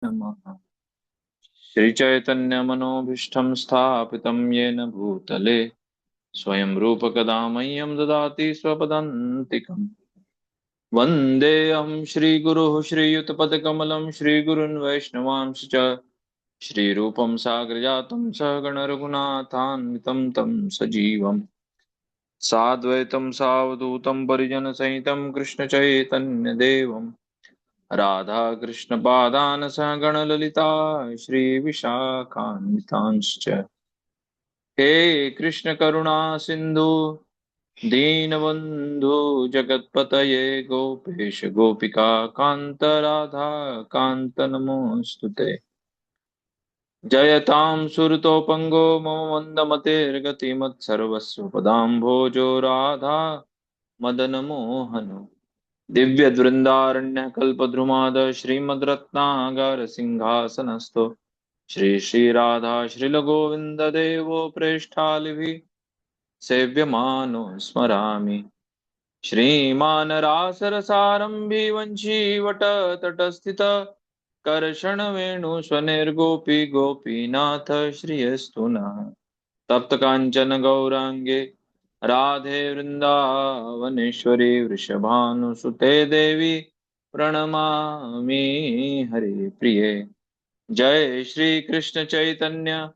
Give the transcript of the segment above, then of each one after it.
नमः। श्रीचैतन्यमनोभीष्टं स्थापितं येन भूतले स्वयं रूपकदा मह्यं ददाति स्वपदान्तिकम्। वन्देऽहं श्रीगुरुः श्रीयुतपदकमलं श्रीगुरून् वैष्णवांश्च श्रीरूपं साग्रजातं सहगणरघुनाथान्वितं तं सजीवम् साद्वैतं सावधूतं परिजनसहितं कृष्णचैतन्यदेवम् राधाकृष्णपादान् सह गणललिता श्रीविशाखान्वितांश्च हे कृष्ण करुणा सिंधु दीनबंधु जगत्पतये गोपेश गोपिका कांत राधा कांत नमोस्तुते। जयतां सुरतोपंगो मम मंदमतेर्गतिमत्सर्वस्व पदाम्भोजो राधा मदन मोहनो दिव्य वृंदारण्य कल्पद्रुमाद श्रीमद् रत्नागर सिंहासनस्थो श्री श्री राधा श्रील गोविंद देवो प्रेष्ठालिभिः सेव्यमानो स्मरामि। श्रीमान् रासरसारम्भी वंशीवटतटस्थित कर्षण वेणुस्वनिर्गोपी गोपीनाथ श्रियस्तु नः। तप्त कांचन गौरांगे राधे वृंदावनेश्वरी वृषभानुसुते देवी प्रणमामि हरि प्रिये। जय श्री कृष्ण चैतन्य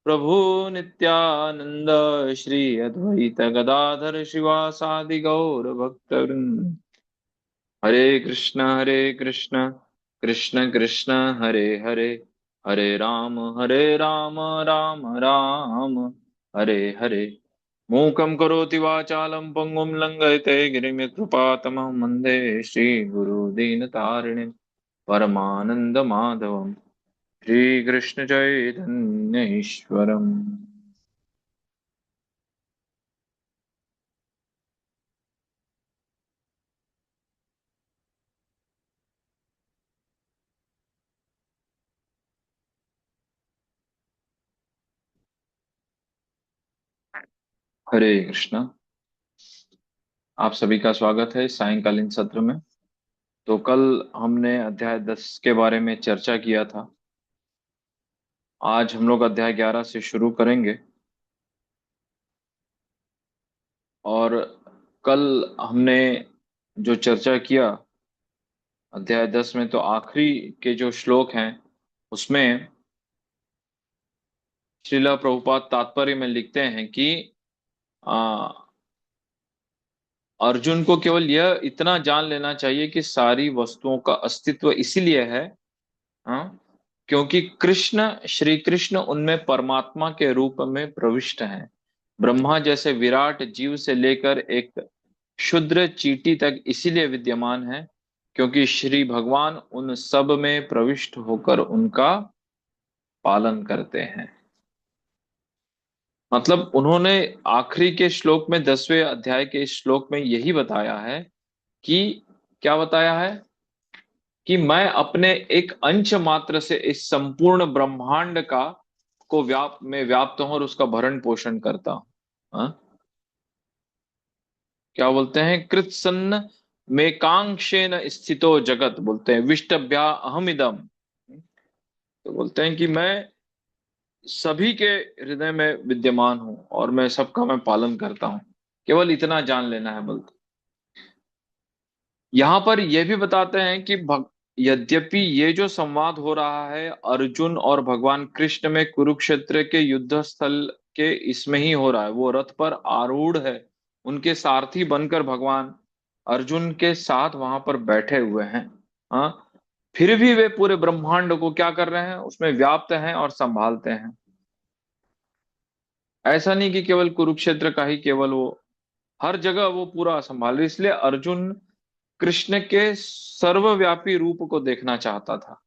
प्रभु नित्यानंद श्री अद्वैत गदाधर शिवासादि गौर भक्तवृंद। हरे कृष्ण कृष्ण कृष्ण हरे हरे हरे राम राम राम हरे हरे। मूकं करोति वाचालं पङ्गुं लङ्घयते गिरिं यत्कृपातमहं वन्दे श्रीगुरुदीनतारिणीं परमानन्दमाधवम् श्रीकृष्ण चैतन्य ईश्वरम्। हरे कृष्णा। आप सभी का स्वागत है इस सायंकालीन सत्र में। तो कल हमने अध्याय 10 के बारे में चर्चा किया था। आज हम लोग अध्याय 11 से शुरू करेंगे। और कल हमने जो चर्चा किया अध्याय 10 में, तो आखिरी के जो श्लोक हैं उसमें श्रीला प्रभुपाद तात्पर्य में लिखते हैं कि आ, अर्जुन को केवल यह इतना जान लेना चाहिए कि सारी वस्तुओं का अस्तित्व इसीलिए है, हाँ, क्योंकि कृष्ण श्री कृष्ण उनमें परमात्मा के रूप में प्रविष्ट हैं। ब्रह्मा जैसे विराट जीव से लेकर एक क्षुद्र चींटी तक इसीलिए विद्यमान है क्योंकि श्री भगवान उन सब में प्रविष्ट होकर उनका पालन करते हैं। मतलब उन्होंने आखिरी के श्लोक में 10वें अध्याय के इस श्लोक में यही बताया है कि क्या बताया है कि मैं अपने एक अंश मात्र से इस संपूर्ण ब्रह्मांड का को व्याप्त हूं और उसका भरण पोषण करता हूं। हाँ? क्या बोलते हैं, कृत्सन्न मेकांक्षेन स्थितो जगत, बोलते हैं विष्टभ्या अहमिदम। तो बोलते हैं कि मैं सभी के हृदय में विद्यमान हूं और मैं सबका मैं पालन करता हूं। केवल इतना जान लेना है बोलते। यहाँ पर यह भी बताते हैं कि यद्यपि ये जो संवाद हो रहा है अर्जुन और भगवान कृष्ण में कुरुक्षेत्र के युद्ध स्थल के इसमें ही हो रहा है, वो रथ पर आरूढ़ है, उनके सारथी बनकर भगवान अर्जुन के साथ वहां पर बैठे हुए हैं। हाँ, फिर भी वे पूरे ब्रह्मांड को क्या कर रहे हैं, उसमें व्याप्त हैं और संभालते हैं। ऐसा नहीं कि केवल कुरुक्षेत्र का ही केवल वो, हर जगह वो पूरा संभाल रहे। इसलिए अर्जुन कृष्ण के सर्वव्यापी रूप को देखना चाहता था।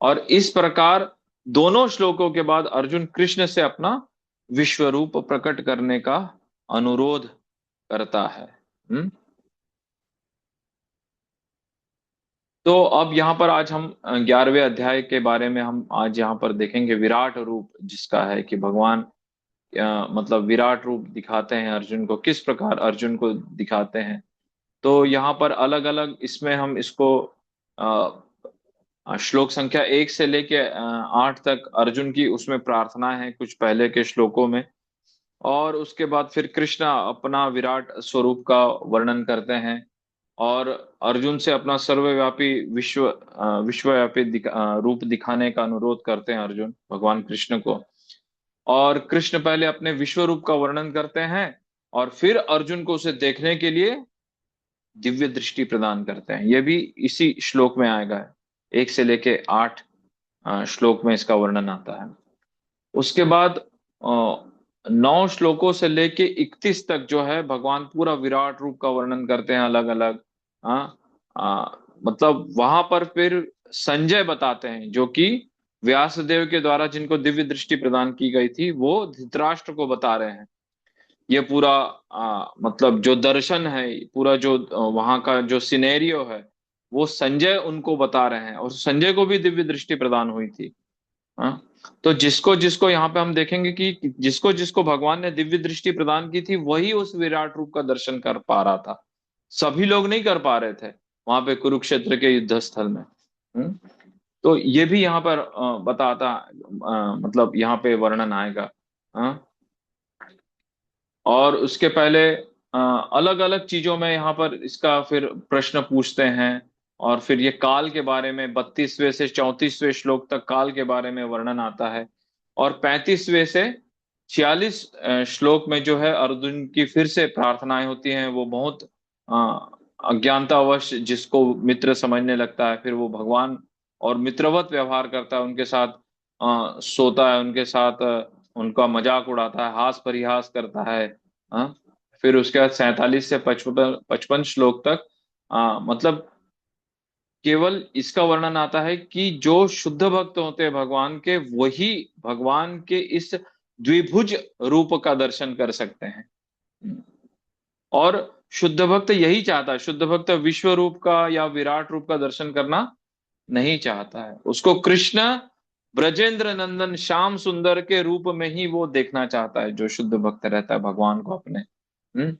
और इस प्रकार दोनों श्लोकों के बाद अर्जुन कृष्ण से अपना विश्व रूप प्रकट करने का अनुरोध करता है। हम्म। तो अब यहाँ पर आज हम 11वें अध्याय के बारे में हम आज यहाँ पर देखेंगे, विराट रूप जिसका है कि भगवान मतलब विराट रूप दिखाते हैं अर्जुन को, किस प्रकार अर्जुन को दिखाते हैं। तो यहाँ पर अलग अलग इसमें हम इसको श्लोक संख्या 1 से लेके 8 तक अर्जुन की उसमें प्रार्थना है कुछ पहले के श्लोकों में। और उसके बाद फिर कृष्ण अपना विराट स्वरूप का वर्णन करते हैं और अर्जुन से अपना सर्वव्यापी विश्वव्यापी रूप दिखाने का अनुरोध करते हैं अर्जुन भगवान कृष्ण को। और कृष्ण पहले अपने विश्व रूप का वर्णन करते हैं और फिर अर्जुन को उसे देखने के लिए दिव्य दृष्टि प्रदान करते हैं। यह भी इसी श्लोक में आएगा, 1 से लेके 8 श्लोक में इसका वर्णन आता है। उसके बाद 9 श्लोकों से लेके 31 तक जो है भगवान पूरा विराट रूप का वर्णन करते हैं अलग अलग। हाँ, मतलब वहां पर फिर संजय बताते हैं जो कि व्यासदेव के द्वारा जिनको दिव्य दृष्टि प्रदान की गई थी वो धृतराष्ट्र को बता रहे हैं। ये पूरा मतलब जो दर्शन है, पूरा जो वहां का जो सिनेरियो है वो संजय उनको बता रहे हैं और संजय को भी दिव्य दृष्टि प्रदान हुई थी। हाँ, तो जिसको जिसको यहाँ पे हम देखेंगे कि जिसको जिसको भगवान ने दिव्य दृष्टि प्रदान की थी वही उस विराट रूप का दर्शन कर पा रहा था। सभी लोग नहीं कर पा रहे थे वहां पे कुरुक्षेत्र के युद्ध स्थल में। तो ये भी यहाँ पर बताता मतलब यहाँ पे वर्णन आएगा। हाँ, और उसके पहले अलग अलग चीजों में यहाँ पर इसका फिर प्रश्न पूछते हैं। और फिर ये काल के बारे में 32वें से 34वें श्लोक तक काल के बारे में वर्णन आता है। और 35वें से 46 श्लोक में जो है अर्जुन की फिर से प्रार्थनाएं होती हैं। वो बहुत अज्ञानतावश जिसको मित्र समझने लगता है फिर वो भगवान और मित्रवत व्यवहार करता है उनके साथ, सोता है उनके साथ, उनका मजाक उड़ाता है, हास परिहास करता है। हाँ, फिर उसके बाद 47 से 55 55 श्लोक तक मतलब केवल इसका वर्णन आता है कि जो शुद्ध भक्त होते हैं भगवान के वही भगवान के इस द्विभुज रूप का दर्शन कर सकते हैं। और शुद्ध भक्त यही चाहता है, शुद्ध भक्त विश्व रूप का या विराट रूप का दर्शन करना नहीं चाहता है। उसको कृष्ण ब्रजेंद्र नंदन श्याम सुंदर के रूप में ही वो देखना चाहता है जो शुद्ध भक्त रहता है भगवान को अपने। हम्म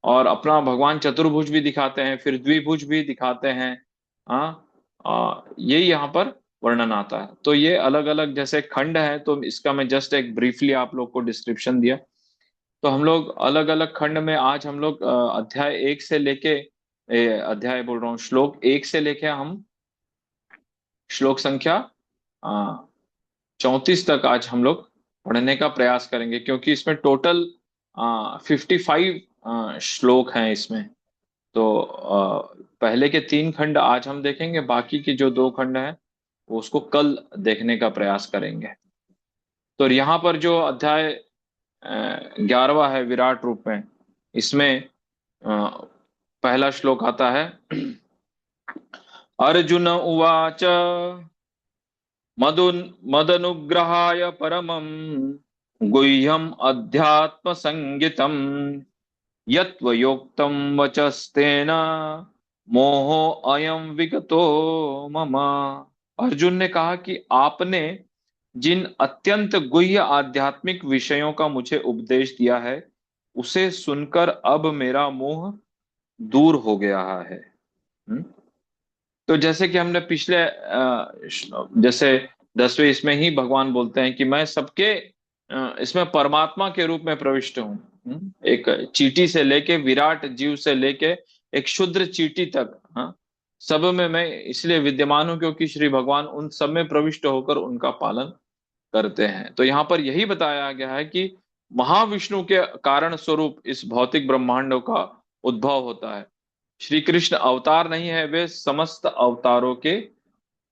और अपना भगवान चतुर्भुज भी दिखाते हैं फिर द्विभुज भी दिखाते हैं। हाँ, ये यहाँ पर वर्णन आता है। तो ये अलग अलग जैसे खंड है तो इसका मैं जस्ट एक ब्रीफली आप लोग को डिस्क्रिप्शन दिया। तो हम लोग अलग अलग खंड में आज हम लोग अध्याय 1 से लेके अध्याय बोल रहा हूँ श्लोक 1 से लेके हम श्लोक संख्या 34 तक आज हम लोग पढ़ने का प्रयास करेंगे क्योंकि इसमें टोटल 55 श्लोक हैं इसमें। तो पहले के 3 खंड आज हम देखेंगे, बाकी के जो 2 खंड हैं वो उसको कल देखने का प्रयास करेंगे। तो यहाँ पर जो अध्याय 11वां है विराट रूप में, इसमें पहला श्लोक आता है। अर्जुन उवाच मदनुग्रहाय परमं गुह्यम् अध्यात्म संगितम् यत्त्वयोक्तं वचस्तेन मोहो अयं विगतो मम। अर्जुन ने कहा कि आपने जिन अत्यंत गुह्य आध्यात्मिक विषयों का मुझे उपदेश दिया है उसे सुनकर अब मेरा मोह दूर हो गया है। हम्म? तो जैसे कि हमने पिछले जैसे 10वें इसमें ही भगवान बोलते हैं कि मैं सबके इसमें परमात्मा के रूप में प्रविष्ट हूँ। एक चींटी से लेके विराट जीव से लेके एक क्षुद्र चींटी तक, हाँ, सब में मैं इसलिए विद्यमान हूँ क्योंकि श्री भगवान उन सब में प्रविष्ट होकर उनका पालन करते हैं। तो यहाँ पर यही बताया गया है कि महाविष्णु के कारण स्वरूप इस भौतिक ब्रह्मांड का उद्भव होता है। श्री कृष्ण अवतार नहीं है, वे समस्त अवतारों के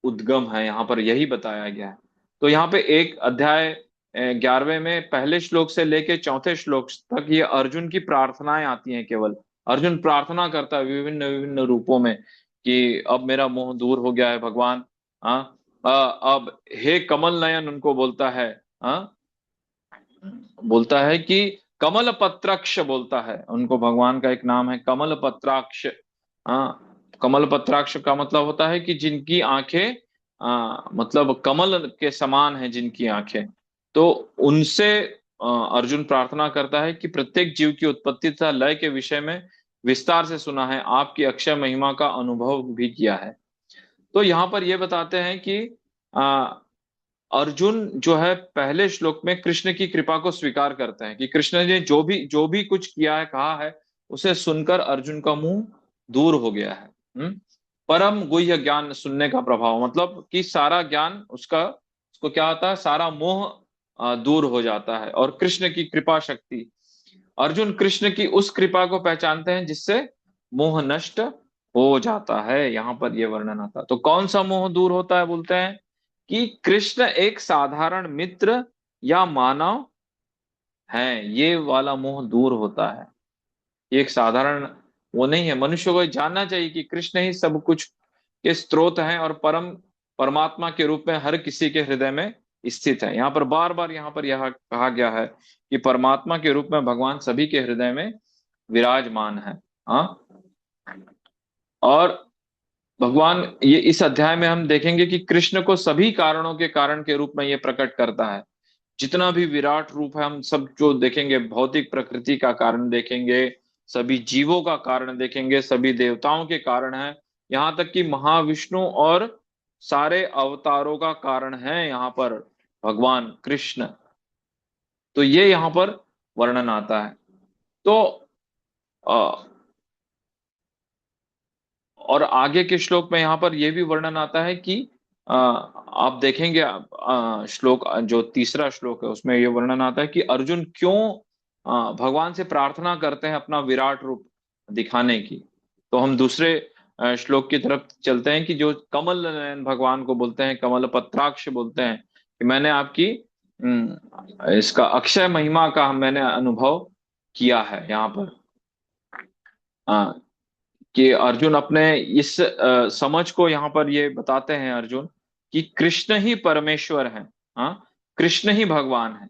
उद्गम है, यहाँ पर यही बताया गया है। तो यहाँ पे एक अध्याय 11वें में पहले श्लोक से लेके चौथे श्लोक तक ये अर्जुन की प्रार्थनाएं आती हैं। केवल अर्जुन प्रार्थना करता है विभिन्न विभिन्न रूपों में कि अब मेरा मोह दूर हो गया है भगवान। हाँ, अब हे कमल नयन उनको बोलता है। हाँ, बोलता है कि कमल पत्राक्ष बोलता है उनको, भगवान का एक नाम है कमल पत्राक्ष। हाँ, कमल पत्राक्ष का मतलब होता है कि जिनकी आंखें मतलब कमल के समान है जिनकी आंखें। तो उनसे अर्जुन प्रार्थना करता है कि प्रत्येक जीव की उत्पत्ति तथा लय के विषय में विस्तार से सुना है, आपकी अक्षय महिमा का अनुभव भी किया है। तो यहाँ पर ये बताते हैं कि आ, अर्जुन जो है पहले श्लोक में कृष्ण की कृपा को स्वीकार करते हैं कि कृष्ण ने जो भी कुछ किया है, कहा है, उसे सुनकर अर्जुन का मुंह दूर हो गया है। परम गुह्य ज्ञान सुनने का प्रभाव, मतलब कि सारा ज्ञान उसका, उसको क्या होता है, सारा मोह दूर हो जाता है। और कृष्ण की कृपा शक्ति, अर्जुन कृष्ण की उस कृपा को पहचानते हैं जिससे मोह नष्ट हो जाता है। यहाँ पर यह वर्णन आता है। तो कौन सा मोह दूर होता है, बोलते हैं कि कृष्ण एक साधारण मित्र या मानव है, ये वाला मोह दूर होता है। ये एक साधारण वो नहीं है। मनुष्य को जानना चाहिए कि कृष्ण ही सब कुछ के स्रोत हैं और परमात्मा के रूप में हर किसी के हृदय में स्थित है। यहाँ पर बार बार यहाँ पर यह कहा गया है कि परमात्मा के रूप में भगवान सभी के हृदय में विराजमान है। हाँ। और भगवान, ये इस अध्याय में हम देखेंगे कि कृष्ण को सभी कारणों के कारण के रूप में ये प्रकट करता है। जितना भी विराट रूप है, हम सब जो देखेंगे, भौतिक प्रकृति का कारण देखेंगे, सभी जीवों का कारण देखेंगे, सभी देवताओं के कारण है, यहाँ तक कि महाविष्णु और सारे अवतारों का कारण है यहाँ पर भगवान कृष्ण। तो ये यहाँ पर वर्णन आता है। तो अ, और आगे के श्लोक में यहाँ पर यह भी वर्णन आता है कि आप देखेंगे, श्लोक जो तीसरा श्लोक है उसमें यह वर्णन आता है कि अर्जुन क्यों भगवान से प्रार्थना करते हैं अपना विराट रूप दिखाने की। तो हम दूसरे श्लोक की तरफ चलते हैं कि जो कमल नयन भगवान को बोलते हैं, कमल पत्राक्ष बोलते हैं कि मैंने आपकी इसका अक्षय महिमा का मैंने अनुभव किया है यहाँ पर। कि अर्जुन अपने इस समझ को यहाँ पर ये बताते हैं अर्जुन कि कृष्ण ही परमेश्वर है। हाँ, कृष्ण ही भगवान है।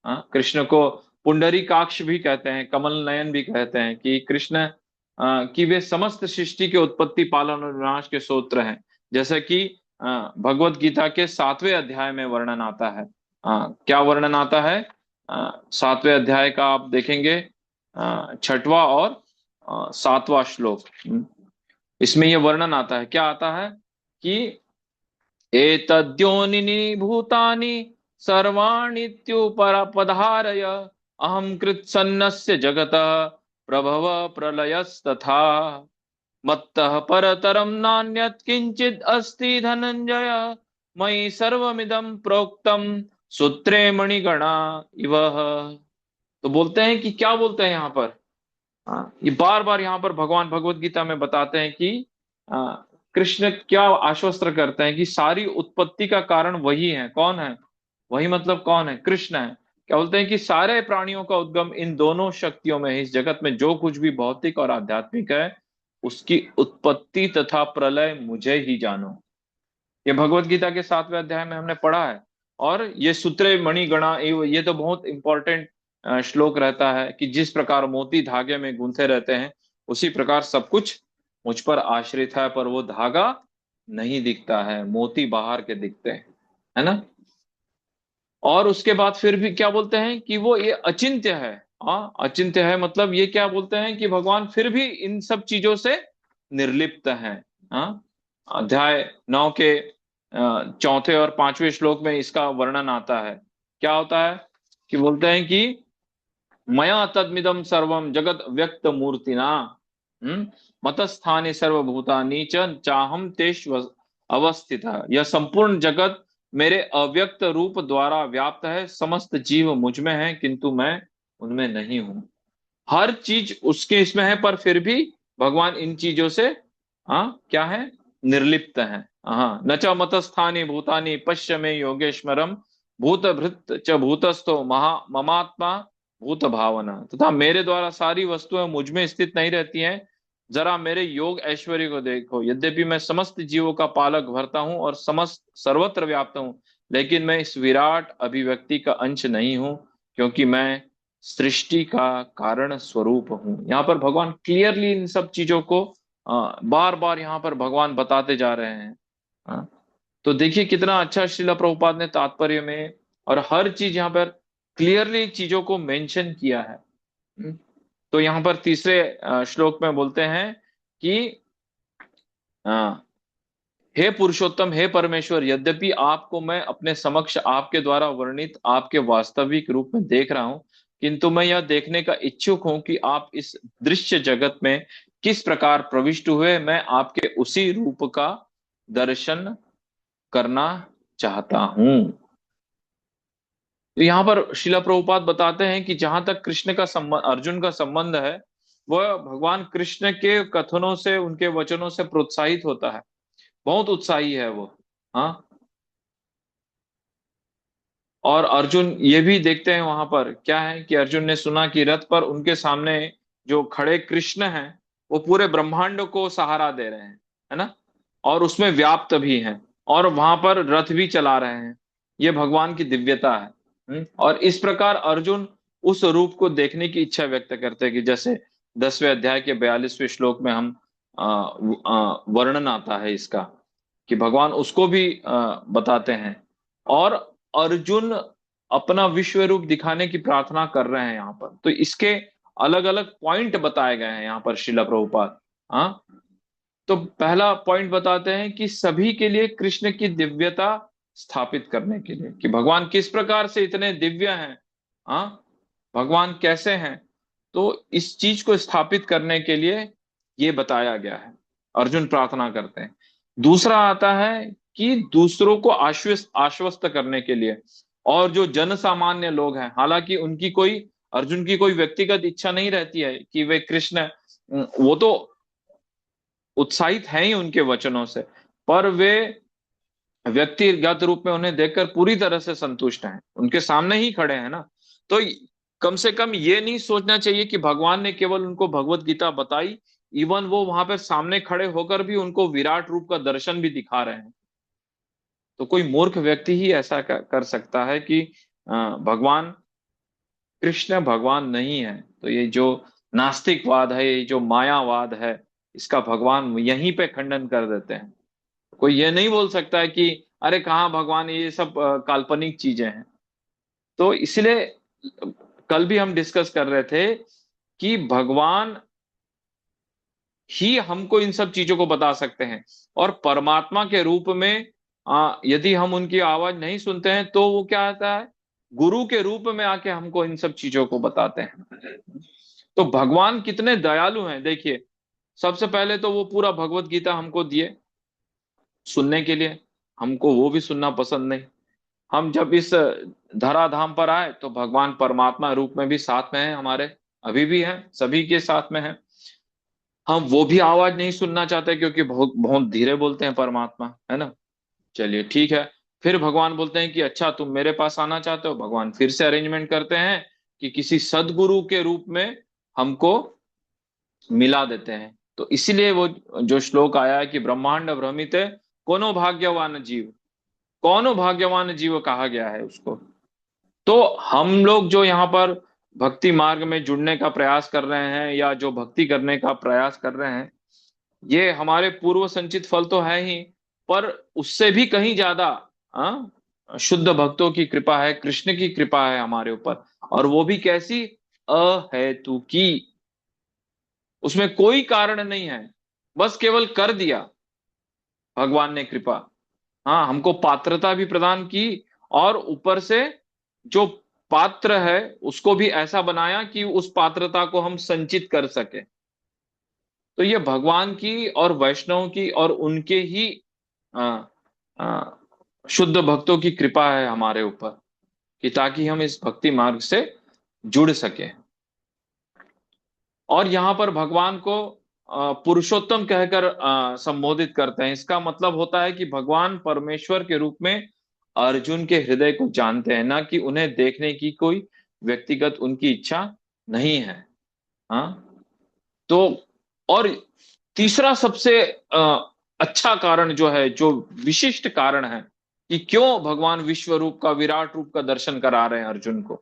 हाँ, कृष्ण को पुंडरीकाक्ष भी कहते हैं, कमल नयन भी कहते हैं कि कृष्ण कि वे समस्त सृष्टि के उत्पत्ति, पालन और विनाश के स्रोत हैं। जैसे कि भगवत गीता के 7वें अध्याय में वर्णन आता है। क्या वर्णन आता है? 7वें अध्याय का आप देखेंगे, 6वां और 7वां श्लोक। इसमें यह वर्णन आता है, क्या आता है कि एतद्योनिनि भूतानि सर्वाणीत्युपधारय अहं कृत्सन्नस्य जगतः प्रभव प्रलयस्तथा मत्तः परतरं नान्यत् किंचित् अस्ति धनंजय मयि सर्वमिदं प्रोक्तम सूत्रे मणिगणा इव। तो बोलते हैं कि क्या बोलते हैं यहाँ पर? ये बार बार यहाँ पर भगवान भगवत गीता में बताते हैं कि कृष्ण क्या आश्वस्त करते हैं कि सारी उत्पत्ति का कारण वही है। कौन है वही? मतलब कौन है? कृष्ण है। क्या बोलते हैं कि सारे प्राणियों का उद्गम इन दोनों शक्तियों में है। इस जगत में जो कुछ भी भौतिक और आध्यात्मिक है, उसकी उत्पत्ति तथा प्रलय मुझे ही जानो। ये भगवत गीता के 7वें अध्याय में हमने पढ़ा है। और ये सूत्रे मणिगणा, ये तो बहुत इंपॉर्टेंट श्लोक रहता है कि जिस प्रकार मोती धागे में गूंथे रहते हैं, उसी प्रकार सब कुछ मुझ पर आश्रित है, पर वो धागा नहीं दिखता है, मोती बाहर के दिखते हैं, है ना। और उसके बाद फिर भी क्या बोलते हैं कि वो ये अचिंत्य है। हाँ, अचिंत्य है मतलब ये क्या बोलते हैं कि भगवान फिर भी इन सब चीजों से निर्लिप्त हैं। हाँ, अध्याय 9 के 4 और 5वें श्लोक में इसका वर्णन आता है। क्या होता है कि बोलते हैं कि मया तद्मिदम सर्वम जगत व्यक्त मूर्तिना मतस्थानि सर्वभूतानि च चाहम तेष्व अवस्थित। यह संपूर्ण जगत मेरे अव्यक्त रूप द्वारा व्याप्त है, समस्त जीव मुझ में है किंतु मैं उनमें नहीं हूं। हर चीज उसके इसमें है, पर फिर भी भगवान इन चीजों से क्या है? निर्लिप्त है। हाँ, न च मतस्थानि भूतानि पश्य में योगेश्वरम भूत भृत च भूतस्थो महा ममात्मा भूत भावना। तथा मेरे द्वारा सारी वस्तुएं मुझ में स्थित नहीं रहती हैं। जरा मेरे योग ऐश्वर्य को देखो। यद्यपि मैं समस्त जीवों का पालक भरता हूं और समस्त सर्वत्र व्याप्त हूं, लेकिन मैं इस विराट अभिव्यक्ति का अंश नहीं हूं, क्योंकि मैं सृष्टि का कारण स्वरूप हूं। यहाँ पर भगवान क्लियरली इन सब चीजों को बार बार यहाँ पर भगवान बताते जा रहे हैं। हाँ, तो देखिए कितना अच्छा श्रीला प्रभुपाद ने तात्पर्य में और हर चीज यहाँ पर क्लियरली चीजों को मेंशन किया है। तो यहाँ पर तीसरे श्लोक में बोलते हैं कि हे पुरुषोत्तम, हे परमेश्वर, यद्यपि आपको मैं अपने समक्ष आपके द्वारा वर्णित आपके वास्तविक रूप में देख रहा हूं, किंतु मैं यह देखने का इच्छुक हूं कि आप इस दृश्य जगत में किस प्रकार प्रविष्ट हुए। मैं आपके उसी रूप का दर्शन करना चाहता हूं। तो यहाँ पर शिला प्रभुपाद बताते हैं कि जहां तक कृष्ण का संबंध, अर्जुन का संबंध है, वह भगवान कृष्ण के कथनों से, उनके वचनों से प्रोत्साहित होता है। बहुत उत्साही है वो। हाँ। और अर्जुन ये भी देखते हैं वहां पर क्या है कि अर्जुन ने सुना कि रथ पर उनके सामने जो खड़े कृष्ण हैं, वो पूरे ब्रह्मांड को सहारा दे रहे हैं, है ना, और उसमें व्याप्त भी हैं, और वहां पर रथ भी चला रहे हैं। ये भगवान की दिव्यता है। और इस प्रकार अर्जुन उस रूप को देखने की इच्छा व्यक्त करते हैं कि जैसे 10वें अध्याय के 42वें श्लोक में हम वर्णन आता है इसका, कि भगवान उसको भी बताते हैं। और अर्जुन अपना विश्व रूप दिखाने की प्रार्थना कर रहे हैं यहाँ पर। तो इसके अलग अलग पॉइंट बताए गए हैं यहाँ पर शिला प्रभुपाद। हाँ। तो पहला पॉइंट बताते हैं कि सभी के लिए कृष्ण की दिव्यता स्थापित करने के लिए, कि भगवान किस प्रकार से इतने दिव्य हैं। हाँ। भगवान कैसे हैं। तो इस चीज को स्थापित करने के लिए ये बताया गया है। अर्जुन प्रार्थना करते हैं। दूसरा आता है कि दूसरों को आश्वस्त आश्वस्त करने के लिए। और जो जन सामान्य लोग हैं, हालांकि उनकी कोई, अर्जुन की कोई व्यक्तिगत इच्छा नहीं रहती है कि वे कृष्ण, वो तो उत्साहित हैं ही उनके वचनों से, पर वे व्यक्तिगत रूप में उन्हें देखकर पूरी तरह से संतुष्ट हैं, उनके सामने ही खड़े हैं ना। तो कम से कम ये नहीं सोचना चाहिए कि भगवान ने केवल उनको भगवत गीता बताई, इवन वो वहां पर सामने खड़े होकर भी उनको विराट रूप का दर्शन भी दिखा रहे हैं। तो कोई मूर्ख व्यक्ति ही ऐसा कर सकता है कि भगवान कृष्ण भगवान नहीं है। तो ये जो नास्तिकवाद है, ये जो मायावाद है, इसका भगवान यहीं पे खंडन कर देते हैं। कोई ये नहीं बोल सकता है कि अरे कहाँ भगवान, ये सब काल्पनिक चीजें हैं। तो इसलिए कल भी हम डिस्कस कर रहे थे कि भगवान ही हमको इन सब चीजों को बता सकते हैं। और परमात्मा के रूप में यदि हम उनकी आवाज नहीं सुनते हैं, तो वो क्या आता है, गुरु के रूप में आके हमको इन सब चीजों को बताते हैं। तो भगवान कितने दयालु हैं देखिए। सबसे पहले तो वो पूरा भगवत गीता हमको दिए सुनने के लिए। हमको वो भी सुनना पसंद नहीं। हम जब इस धराधाम पर आए तो भगवान परमात्मा रूप में भी साथ में है हमारे, अभी भी है, सभी के साथ में है। हम वो भी आवाज नहीं सुनना चाहते क्योंकि बहुत बहुत धीरे बोलते हैं परमात्मा, है ना। चलिए ठीक है। फिर भगवान बोलते हैं कि अच्छा तुम मेरे पास आना चाहते हो। भगवान फिर से अरेंजमेंट करते हैं कि किसी सदगुरु के रूप में हमको मिला देते हैं। तो इसीलिए वो जो श्लोक आया है कि ब्रह्मांड भ्रमित है कोनो भाग्यवान जीव, कौनो भाग्यवान जीव कहा गया है उसको। तो हम लोग जो यहाँ पर भक्ति मार्ग में जुड़ने का प्रयास कर रहे हैं, या जो भक्ति करने का प्रयास कर रहे हैं, ये हमारे पूर्व संचित फल तो है ही, पर उससे भी कहीं ज्यादा शुद्ध भक्तों की कृपा है, कृष्ण की कृपा है हमारे ऊपर। और वो भी कैसी, अहेतु की। उसमें कोई कारण नहीं है, बस केवल कर दिया भगवान ने कृपा। हाँ, हमको पात्रता भी प्रदान की, और ऊपर से जो पात्र है उसको भी ऐसा बनाया कि उस पात्रता को हम संचित कर सके। तो ये भगवान की और वैष्णव की और उनके ही आ, आ, शुद्ध भक्तों की कृपा है हमारे ऊपर, कि ताकि हम इस भक्ति मार्ग से जुड़ सके। और यहाँ पर भगवान को पुरुषोत्तम कहकर संबोधित करते हैं। इसका मतलब होता है कि भगवान परमेश्वर के रूप में अर्जुन के हृदय को जानते हैं, ना कि उन्हें देखने की कोई व्यक्तिगत उनकी इच्छा नहीं है। हाँ। तो और तीसरा सबसे अच्छा कारण जो है, जो विशिष्ट कारण है कि क्यों भगवान विश्व रूप का, विराट रूप का दर्शन करा रहे हैं अर्जुन को,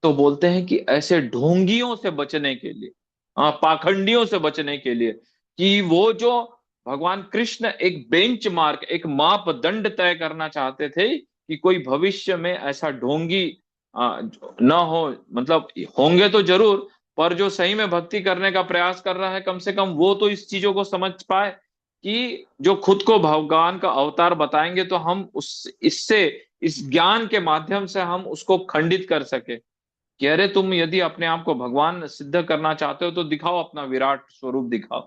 तो बोलते हैं कि ऐसे ढोंगियों से बचने के लिए, पाखंडियों से बचने के लिए, कि वो जो भगवान कृष्ण एक बेंच मार्क, एक मापदंड तय करना चाहते थे कि कोई भविष्य में ऐसा ढोंगी न हो। मतलब होंगे तो जरूर, पर जो सही में भक्ति करने का प्रयास कर रहा है, कम से कम वो तो इस चीजों को समझ पाए कि जो खुद को भगवान का अवतार बताएंगे तो हम उस इससे इस ज्ञान के माध्यम से हम उसको खंडित कर सके कि अरे तुम यदि अपने आप को भगवान सिद्ध करना चाहते हो तो दिखाओ, अपना विराट स्वरूप दिखाओ।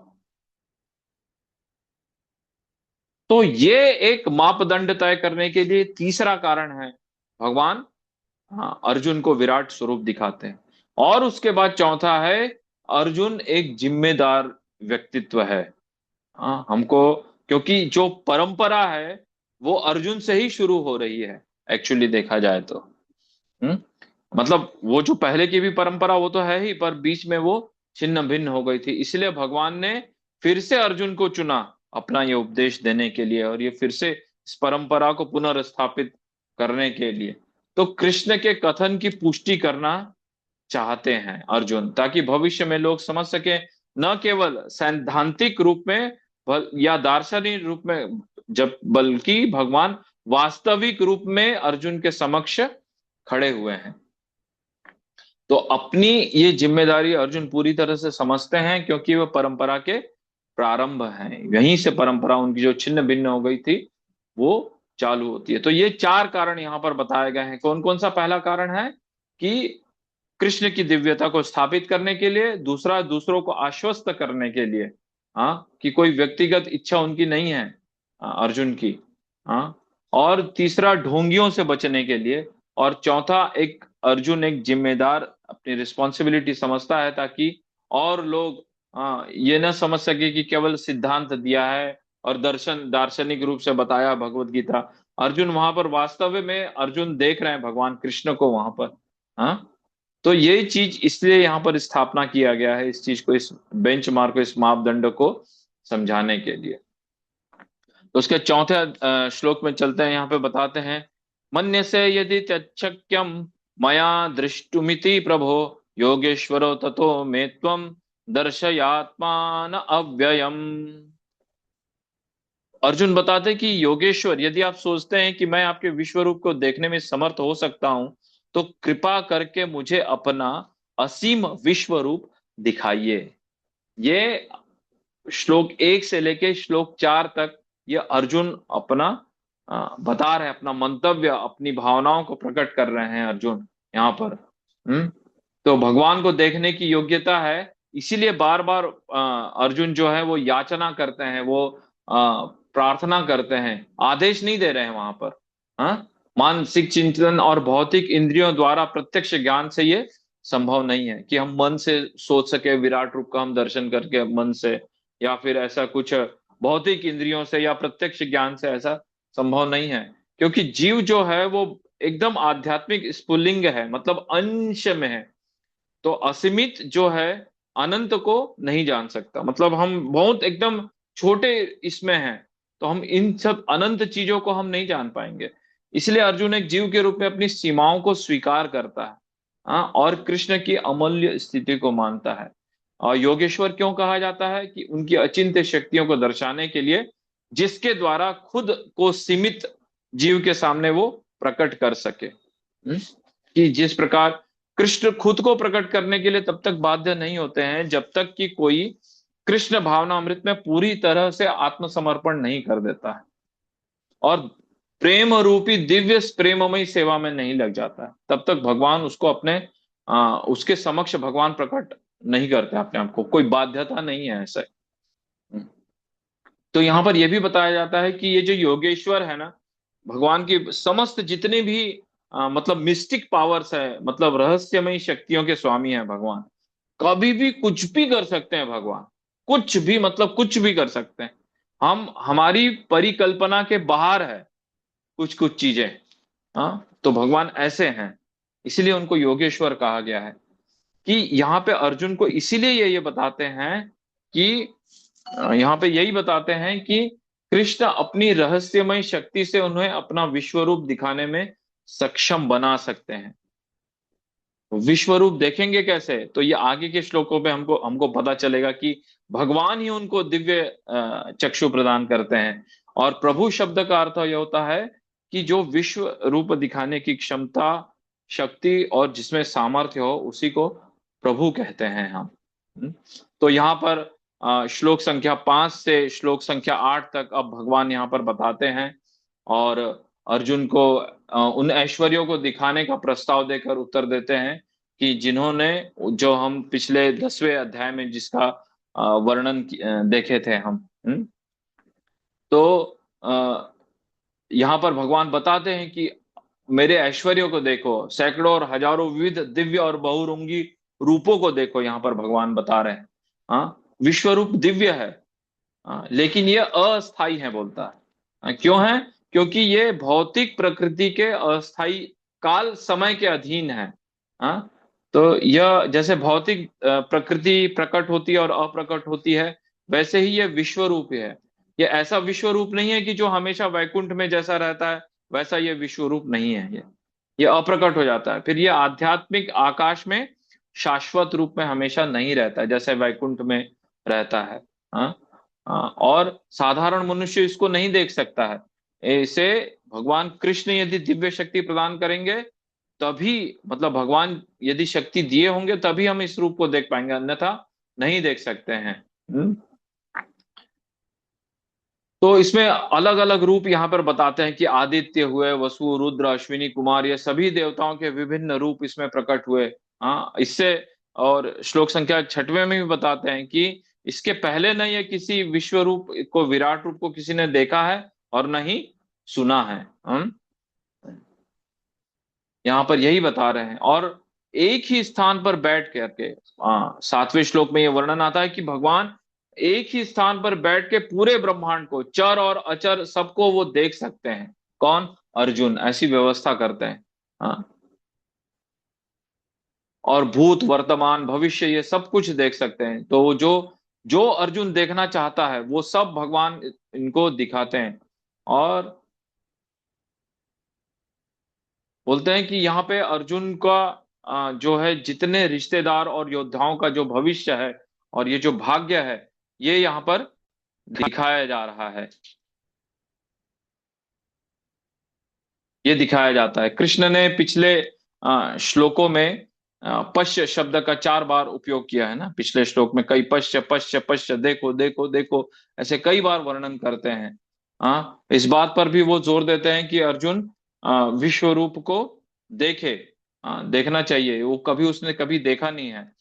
तो ये एक मापदंड तय करने के लिए तीसरा कारण है, भगवान हाँ अर्जुन को विराट स्वरूप दिखाते हैं। और उसके बाद चौथा है, अर्जुन एक जिम्मेदार व्यक्तित्व है। हाँ हमको, क्योंकि जो परंपरा है वो अर्जुन से ही शुरू हो रही है, एक्चुअली देखा जाए तो। हम्म मतलब वो जो पहले की भी परंपरा वो तो है ही, पर बीच में वो छिन्न भिन्न हो गई थी, इसलिए भगवान ने फिर से अर्जुन को चुना अपना ये उपदेश देने के लिए, और ये फिर से इस परंपरा को पुनर्स्थापित करने के लिए। तो कृष्ण के कथन की पुष्टि करना चाहते हैं अर्जुन, ताकि भविष्य में लोग समझ सके, न केवल सैद्धांतिक रूप में या दार्शनिक रूप में, जब बल्कि भगवान वास्तविक रूप में अर्जुन के समक्ष खड़े हुए हैं। तो अपनी ये जिम्मेदारी अर्जुन पूरी तरह से समझते हैं, क्योंकि वो परंपरा के प्रारंभ हैं, यहीं से परंपरा उनकी जो छिन्न भिन्न हो गई थी वो चालू होती है। तो ये चार कारण यहाँ पर बताए गए हैं। कौन कौन सा? पहला कारण है कि कृष्ण की दिव्यता को स्थापित करने के लिए, दूसरा दूसरों को आश्वस्त करने के लिए, हाँ कि कोई व्यक्तिगत इच्छा उनकी नहीं है, अर्जुन की, हाँ, और तीसरा ढोंगियों से बचने के लिए, और चौथा एक अर्जुन एक जिम्मेदार अपनी रिस्पॉन्सिबिलिटी समझता है, ताकि और लोग ये ना समझ सके कि केवल सिद्धांत दिया है और दर्शन दार्शनिक रूप से बताया भगवत गीता। अर्जुन वहां पर वास्तव में अर्जुन देख रहे हैं भगवान कृष्ण को वहां पर। हाँ तो ये चीज इसलिए यहाँ पर स्थापना किया गया है, इस चीज को, इस बेंचमार्क को, इस मापदंड को समझाने के लिए। तो उसके चौथे श्लोक में चलते हैं, यहाँ पे बताते हैं, मन्यसे यदि तच्छक्यम मया दृष्टुमिति प्रभो योगेश्वरो ततो मे त्वं दर्शयात्मान अव्ययम। अर्जुन बताते हैं कि योगेश्वर, यदि आप सोचते हैं कि मैं आपके विश्व रूप को देखने में समर्थ हो सकता हूं, तो कृपा करके मुझे अपना असीम विश्व रूप दिखाइए। ये श्लोक 1 से लेके श्लोक 4 तक ये अर्जुन अपना बता रहे हैं, अपना मंतव्य, अपनी भावनाओं को प्रकट कर रहे हैं अर्जुन यहाँ पर। हम्म तो भगवान को देखने की योग्यता है, इसीलिए बार बार अर्जुन जो है वो याचना करते हैं, वो प्रार्थना करते हैं, आदेश नहीं दे रहे हैं वहां पर। हाँ मानसिक चिंतन और भौतिक इंद्रियों द्वारा प्रत्यक्ष ज्ञान से ये संभव नहीं है कि हम मन से सोच सके विराट रूप का हम दर्शन करके मन से, या फिर ऐसा कुछ भौतिक इंद्रियों से या प्रत्यक्ष ज्ञान से ऐसा संभव नहीं है। क्योंकि जीव जो है वो एकदम आध्यात्मिक स्फुल्लिंग है, मतलब अंश में है। तो असीमित जो है अनंत को नहीं जान सकता, मतलब हम बहुत एकदम छोटे इसमें हैं, तो हम इन सब अनंत चीजों को हम नहीं जान पाएंगे। इसलिए अर्जुन एक जीव के रूप में अपनी सीमाओं को स्वीकार करता है, हाँ, और कृष्ण की अमूल्य स्थिति को मानता है। और योगेश्वर क्यों कहा जाता है? कि उनकी अचिंत्य शक्तियों को दर्शाने के लिए, जिसके द्वारा खुद को सीमित जीव के सामने वो प्रकट कर सके। कि जिस प्रकार कृष्ण खुद को प्रकट करने के लिए तब तक बाध्य नहीं होते हैं जब तक कि कोई कृष्ण भावनामृत में पूरी तरह से आत्मसमर्पण नहीं कर देता है, और प्रेम रूपी दिव्य प्रेममयी सेवा में नहीं लग जाता है, तब तक भगवान उसको अपने उसके समक्ष भगवान प्रकट नहीं करते अपने आप को, कोई बाध्यता नहीं है ऐसा। तो यहाँ पर यह भी बताया जाता है कि ये जो योगेश्वर है ना, भगवान की समस्त जितने भी मतलब मिस्टिक पावर्स है, मतलब रहस्यमयी शक्तियों के स्वामी है भगवान, कभी भी कुछ भी कर सकते हैं भगवान, कुछ भी, मतलब कुछ भी कर सकते हैं। हम हमारी परिकल्पना के बाहर है कुछ कुछ चीजें। हाँ तो भगवान ऐसे हैं, इसीलिए उनको योगेश्वर कहा गया है। कि यहाँ पे अर्जुन को इसीलिए ये बताते हैं कि यहाँ पे यही बताते हैं कि कृष्ण अपनी रहस्यमय शक्ति से उन्हें अपना विश्व रूप दिखाने में सक्षम बना सकते हैं। विश्व रूप देखेंगे कैसे? तो ये आगे के श्लोकों पे हमको हमको पता चलेगा कि भगवान ही उनको दिव्य चक्षु प्रदान करते हैं। और प्रभु शब्द का अर्थ यह होता है कि जो विश्व रूप दिखाने की क्षमता, शक्ति और जिसमें सामर्थ्य हो, उसी को प्रभु कहते हैं हम। हम्म? तो यहाँ पर श्लोक संख्या 5 से श्लोक संख्या 8 तक अब भगवान यहाँ पर बताते हैं, और अर्जुन को उन ऐश्वर्यों को दिखाने का प्रस्ताव देकर उत्तर देते हैं कि जिन्होंने, जो हम पिछले 10वें अध्याय में जिसका वर्णन देखे थे हम। तो यहाँ पर भगवान बताते हैं कि मेरे ऐश्वर्यों को देखो, सैकड़ों और हजारों विविध दिव्य और बहुरंगी रूपों को देखो, यहाँ पर भगवान बता रहे हैं। विश्व रूप दिव्य है, लेकिन ये अस्थाई है बोलता है। क्यों है? क्योंकि ये भौतिक प्रकृति के अस्थाई काल समय के अधीन है। हाँ, तो यह जैसे भौतिक प्रकृति प्रकट होती है और अप्रकट होती है, वैसे ही ये विश्व रूप है। ये ऐसा विश्व रूप नहीं है कि जो हमेशा वैकुंठ में जैसा रहता है वैसा ये विश्व रूप नहीं है। ये अप्रकट हो जाता है, फिर ये आध्यात्मिक आकाश में शाश्वत रूप में हमेशा नहीं रहता है जैसे वैकुंठ में रहता है। हाँ, और साधारण मनुष्य इसको नहीं देख सकता है। इसे भगवान कृष्ण यदि दिव्य शक्ति प्रदान करेंगे तभी, मतलब भगवान यदि शक्ति दिए होंगे तभी हम इस रूप को देख पाएंगे, अन्यथा नहीं देख सकते हैं। हम्म। तो इसमें अलग अलग रूप यहाँ पर बताते हैं कि आदित्य हुए, वसु, रुद्र, अश्विनी कुमार, ये सभी देवताओं के विभिन्न रूप इसमें प्रकट हुए। हाँ, इससे और श्लोक संख्या 6वें में भी बताते हैं कि इसके पहले न ये किसी विश्व रूप को, विराट रूप को किसी ने देखा है और न ही सुना है। यहाँ पर यही बता रहे हैं। और एक ही स्थान पर बैठ करके, 7वें श्लोक में ये वर्णन आता है कि भगवान एक ही स्थान पर बैठ के पूरे ब्रह्मांड को, चर और अचर सबको वो देख सकते हैं। कौन? अर्जुन ऐसी व्यवस्था करते हैं। हाँ, और भूत, वर्तमान, भविष्य ये सब कुछ देख सकते हैं। तो वो जो जो अर्जुन देखना चाहता है वो सब भगवान इनको दिखाते हैं। और बोलते हैं कि यहाँ पे अर्जुन का जो है जितने रिश्तेदार और योद्धाओं का जो भविष्य है और ये जो भाग्य है, ये यहाँ पर दिखाया जा रहा है। ये दिखाया जाता है। कृष्ण ने पिछले श्लोकों में पश्य शब्द का 4 बार उपयोग किया है ना। पिछले श्लोक में कई पश्य पश्य पश्य, देखो देखो देखो, ऐसे कई बार वर्णन करते हैं। इस बात पर भी वो जोर देते हैं कि अर्जुन विश्व रूप को देखे, देखना चाहिए, वो कभी उसने कभी देखा नहीं है।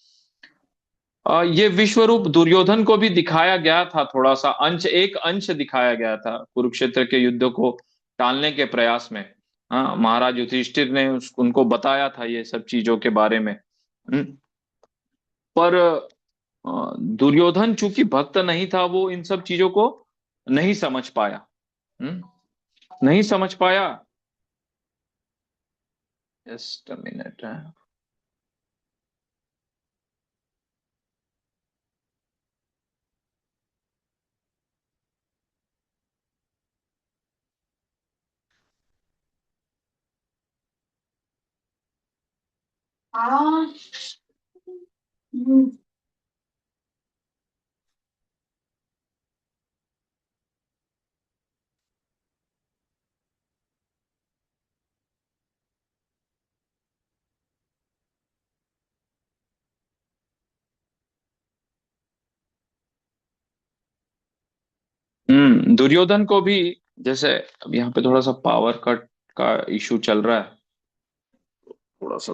ये विश्व रूप दुर्योधन को भी दिखाया गया था, थोड़ा सा अंश, एक अंश दिखाया गया था कुरुक्षेत्र के युद्ध को टालने के प्रयास में। हाँ, महाराज युधिष्ठिर ने उनको बताया था ये सब चीजों के बारे में। पर दुर्योधन चूंकि भक्त नहीं था, वो इन सब चीजों को नहीं समझ पाया। हम्म, नहीं समझ पाया। Just a minute. दुर्योधन को भी, जैसे अब यहाँ पे थोड़ा सा पावर कट का इशू चल रहा है थोड़ा सा।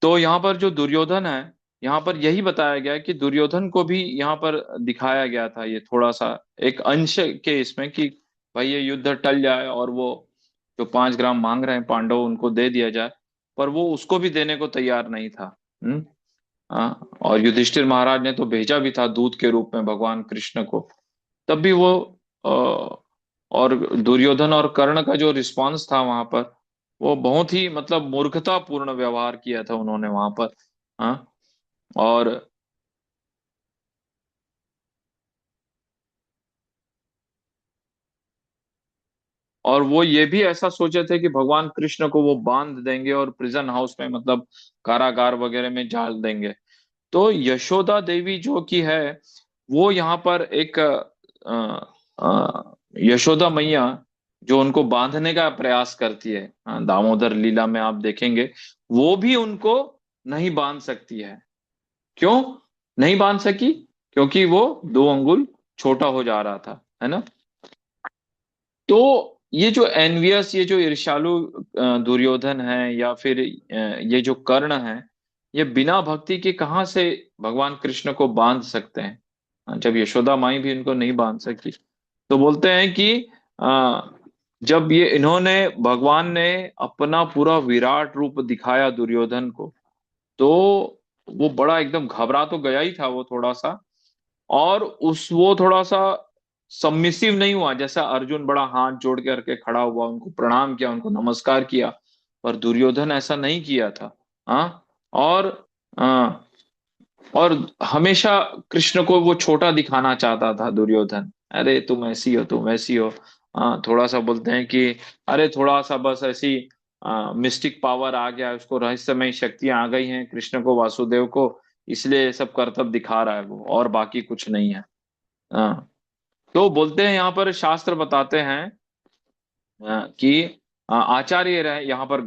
तो यहाँ पर जो दुर्योधन है, यहाँ पर यही बताया गया है कि दुर्योधन को भी यहाँ पर दिखाया गया था ये थोड़ा सा एक अंश के इसमें कि भाई ये युद्ध टल जाए और वो जो 5 ग्राम मांग रहे हैं पांडव उनको दे दिया जाए, पर वो उसको भी देने को तैयार नहीं था। हम्म। और युधिष्ठिर महाराज ने तो भेजा भी था दूत के रूप में भगवान कृष्ण को, तब भी वो और दुर्योधन और कर्ण का जो रिस्पांस था वहां पर, वो बहुत ही मतलब मूर्खतापूर्ण व्यवहार किया था उन्होंने वहां पर। हाँ, और और वो ये भी ऐसा सोचे थे कि भगवान कृष्ण को वो बांध देंगे और प्रिजन हाउस में, मतलब कारागार वगैरह में डाल देंगे। तो यशोदा देवी जो की है, वो यहाँ पर एक यशोदा मैया जो उनको बांधने का प्रयास करती है, दामोदर लीला में आप देखेंगे, वो भी उनको नहीं बांध सकती है। क्यों? नहीं बांध सकी, क्योंकि वो 2 अंगुल छोटा हो जा रहा था, है ना। तो ये जो एनवियस, ये जो ईर्ष्यालु दुर्योधन है, या फिर ये जो कर्ण है, ये बिना भक्ति के कहाँ से भगवान कृष्ण को बांध सकते हैं, जब यशोदा माई भी इनको नहीं बांध सकी। तो बोलते हैं कि अ, जब ये इन्होंने, भगवान ने अपना पूरा विराट रूप दिखाया दुर्योधन को, तो वो बड़ा एकदम घबरा तो गया ही था वो थोड़ा सा, और उस वो थोड़ा सा सबमिसिव नहीं हुआ, जैसा अर्जुन बड़ा हाथ जोड़ के करके खड़ा हुआ, उनको प्रणाम किया, उनको नमस्कार किया, पर दुर्योधन ऐसा नहीं किया था। हाँ। और हाँ, और हमेशा कृष्ण को वो छोटा दिखाना चाहता था दुर्योधन, अरे तुम ऐसी हो, तुम वैसी हो। थोड़ा सा बोलते हैं कि अरे थोड़ा सा बस ऐसी मिस्टिक पावर आ गया उसको, रहस्यमय शक्तियां आ गई हैं कृष्ण को, वासुदेव को, इसलिए ये सब करतब दिखा रहा है वो, और बाकी कुछ नहीं है। हाँ। तो बोलते हैं यहाँ पर शास्त्र बताते हैं कि आचार्य यहाँ पर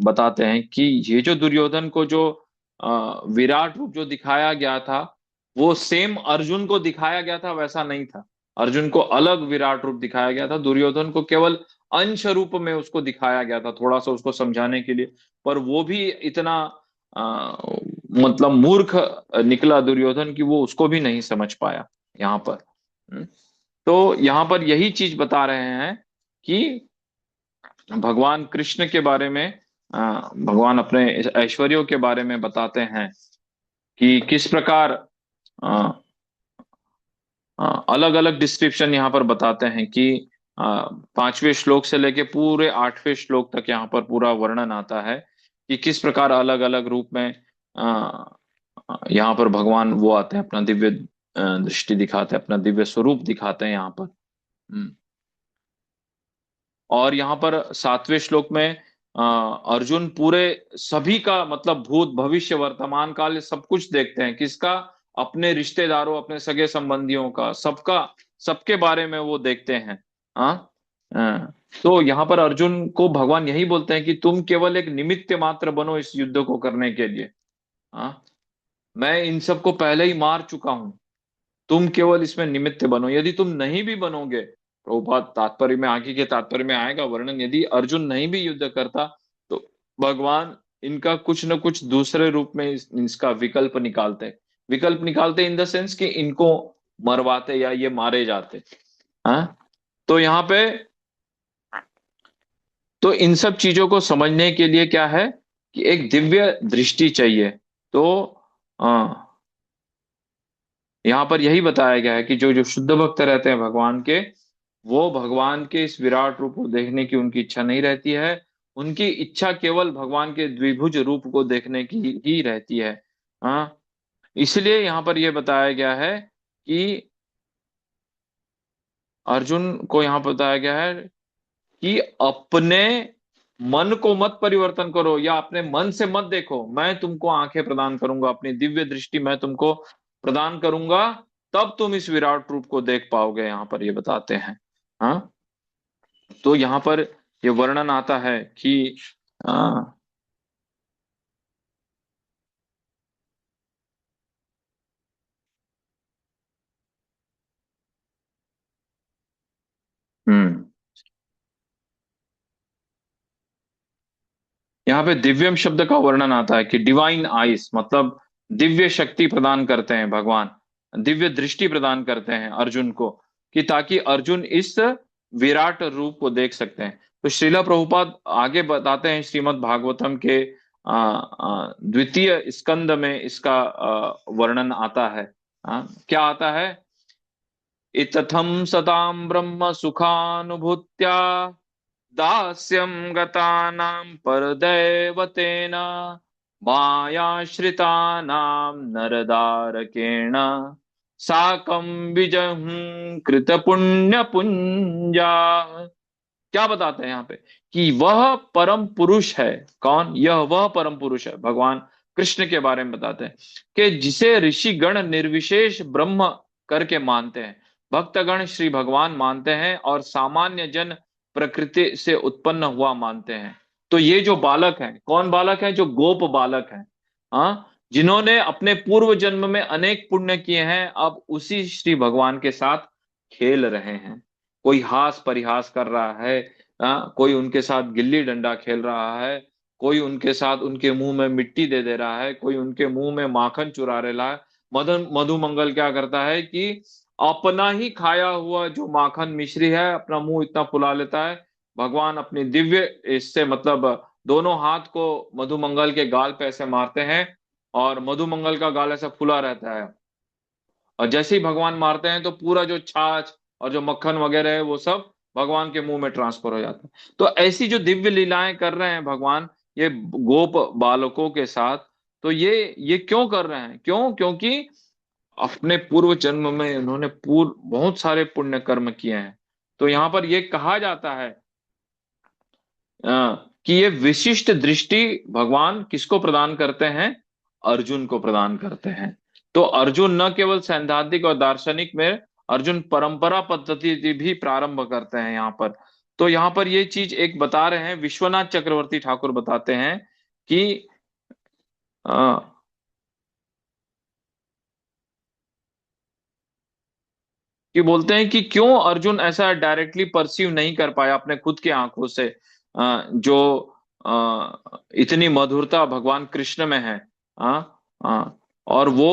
बताते हैं कि ये जो दुर्योधन को जो विराट रूप जो दिखाया गया था, वो सेम अर्जुन को दिखाया गया था वैसा नहीं था। अर्जुन को अलग विराट रूप दिखाया गया था, दुर्योधन को केवल अंश रूप में उसको दिखाया गया था, थोड़ा सा उसको समझाने के लिए। पर वो भी इतना अ, मतलब मूर्ख निकला दुर्योधन, कि वो उसको भी नहीं समझ पाया यहाँ पर। हम्म। तो यहाँ पर यही चीज बता रहे हैं कि भगवान कृष्ण के बारे में, भगवान अपने ऐश्वर्यों के बारे में बताते हैं कि किस प्रकार अलग अलग डिस्क्रिप्शन यहाँ पर बताते हैं कि 5वें श्लोक से लेके पूरे 8वें श्लोक तक यहाँ पर पूरा वर्णन आता है कि किस प्रकार अलग अलग रूप में यहाँ पर भगवान वो आते हैं, अपना दिव्य दृष्टि दिखाते हैं, अपना दिव्य स्वरूप दिखाते हैं यहाँ पर। और यहाँ पर 7वें श्लोक में अर्जुन पूरे सभी का मतलब भूत भविष्य वर्तमान काल ये सब कुछ देखते हैं, किसका, अपने रिश्तेदारों, अपने सगे संबंधियों का, सबका, सबके बारे में वो देखते हैं। हाँ। तो यहाँ पर अर्जुन को भगवान यही बोलते हैं कि तुम केवल एक निमित्त मात्र बनो इस युद्ध को करने के लिए। हाँ। मैं इन सबको पहले ही मार चुका हूं, तुम केवल इसमें निमित्त बनो। यदि तुम नहीं भी बनोगे, प्रभुपाद तात्पर्य में, आगे के तात्पर्य में आएगा वर्णन, यदि अर्जुन नहीं भी युद्ध करता, तो भगवान इनका कुछ न कुछ दूसरे रूप में इसका विकल्प निकालते। विकल्प निकालते इन द सेंस कि इनको मरवाते या ये मारे जाते। हाँ। तो यहाँ पे, तो इन सब चीजों को समझने के लिए क्या है कि एक दिव्य दृष्टि चाहिए। तो यहाँ पर यही बताया गया है कि जो जो शुद्ध भक्त रहते हैं भगवान के, वो भगवान के इस विराट रूप को देखने की उनकी इच्छा नहीं रहती है। उनकी इच्छा केवल भगवान के द्विभुज रूप को देखने की ही रहती है। हाँ। इसलिए यहाँ पर यह बताया गया है कि अर्जुन को यहाँ बताया गया है कि अपने मन को मत परिवर्तन करो, या अपने मन से मत देखो, मैं तुमको आंखें प्रदान करूंगा, अपनी दिव्य दृष्टि मैं तुमको प्रदान करूंगा, तब तुम इस विराट रूप को देख पाओगे, यहाँ पर ये बताते हैं। हाँ। तो यहाँ पर ये वर्णन आता है कि आ, हम्म यहाँ पे दिव्यम शब्द का वर्णन आता है कि डिवाइन आइस, मतलब दिव्य शक्ति प्रदान करते हैं भगवान, दिव्य दृष्टि प्रदान करते हैं अर्जुन को, कि ताकि अर्जुन इस विराट रूप को देख सकते हैं। तो श्रीला प्रभुपाद आगे बताते हैं श्रीमद् भागवतम के द्वितीय स्कंद में इसका वर्णन आता है। क्या आता है, इत्थं सतां ब्रह्म सुखानुभूत्या दास्यं गतानां परदैवतेन मायाश्रितानां नरदारकेण साकं विजहं कृतपुण्यपुञ्जा। क्या बताते हैं यहाँ पे, कि वह परम पुरुष है। कौन, यह वह परम पुरुष है, भगवान कृष्ण के बारे में बताते हैं, कि जिसे ऋषि गण निर्विशेष ब्रह्म करके मानते हैं, भक्तगण श्री भगवान मानते हैं, और सामान्य जन प्रकृति से उत्पन्न हुआ मानते हैं। तो ये जो बालक है, कौन बालक है, जो गोप बालक है। हाँ। जिन्होंने अपने पूर्व जन्म में अनेक पुण्य किए हैं, अब उसी श्री भगवान के साथ खेल रहे हैं। कोई हास परिहास कर रहा है, कोई उनके साथ गिल्ली डंडा खेल रहा है, कोई उनके साथ उनके मुंह में मिट्टी दे दे रहा है, कोई उनके मुंह में माखन चुरा रहा है। मधुमंगल क्या करता है कि अपना ही खाया हुआ जो माखन मिश्री है अपना मुंह इतना फुला लेता है। भगवान अपनी दिव्य इससे मतलब दोनों हाथ को मधुमंगल के गाल पे ऐसे मारते हैं, और मधुमंगल का गाल ऐसा फुला रहता है। और जैसे ही भगवान मारते हैं तो पूरा जो छाछ और जो मक्खन वगैरह है वो सब भगवान के मुंह में ट्रांसफर हो जाता है। तो ऐसी जो दिव्य लीलाएं कर रहे हैं भगवान ये गोप बालकों के साथ, तो ये क्यों कर रहे हैं? क्यों? क्योंकि अपने पूर्व जन्म में उन्होंने पूर्व बहुत सारे पुण्य कर्म किए हैं। तो यहाँ पर ये कहा जाता है कि ये विशिष्ट दृष्टि भगवान किसको प्रदान करते हैं? अर्जुन को प्रदान करते हैं। तो अर्जुन न केवल सैद्धांतिक और दार्शनिक में, अर्जुन परंपरा पद्धति भी प्रारंभ करते हैं यहाँ पर। तो यहाँ पर ये चीज एक बता रहे हैं, विश्वनाथ चक्रवर्ती ठाकुर बताते हैं कि अ, कि बोलते हैं कि क्यों अर्जुन ऐसा डायरेक्टली परसीव नहीं कर पाया अपने खुद के आंखों से, जो इतनी मधुरता भगवान कृष्ण में है। और वो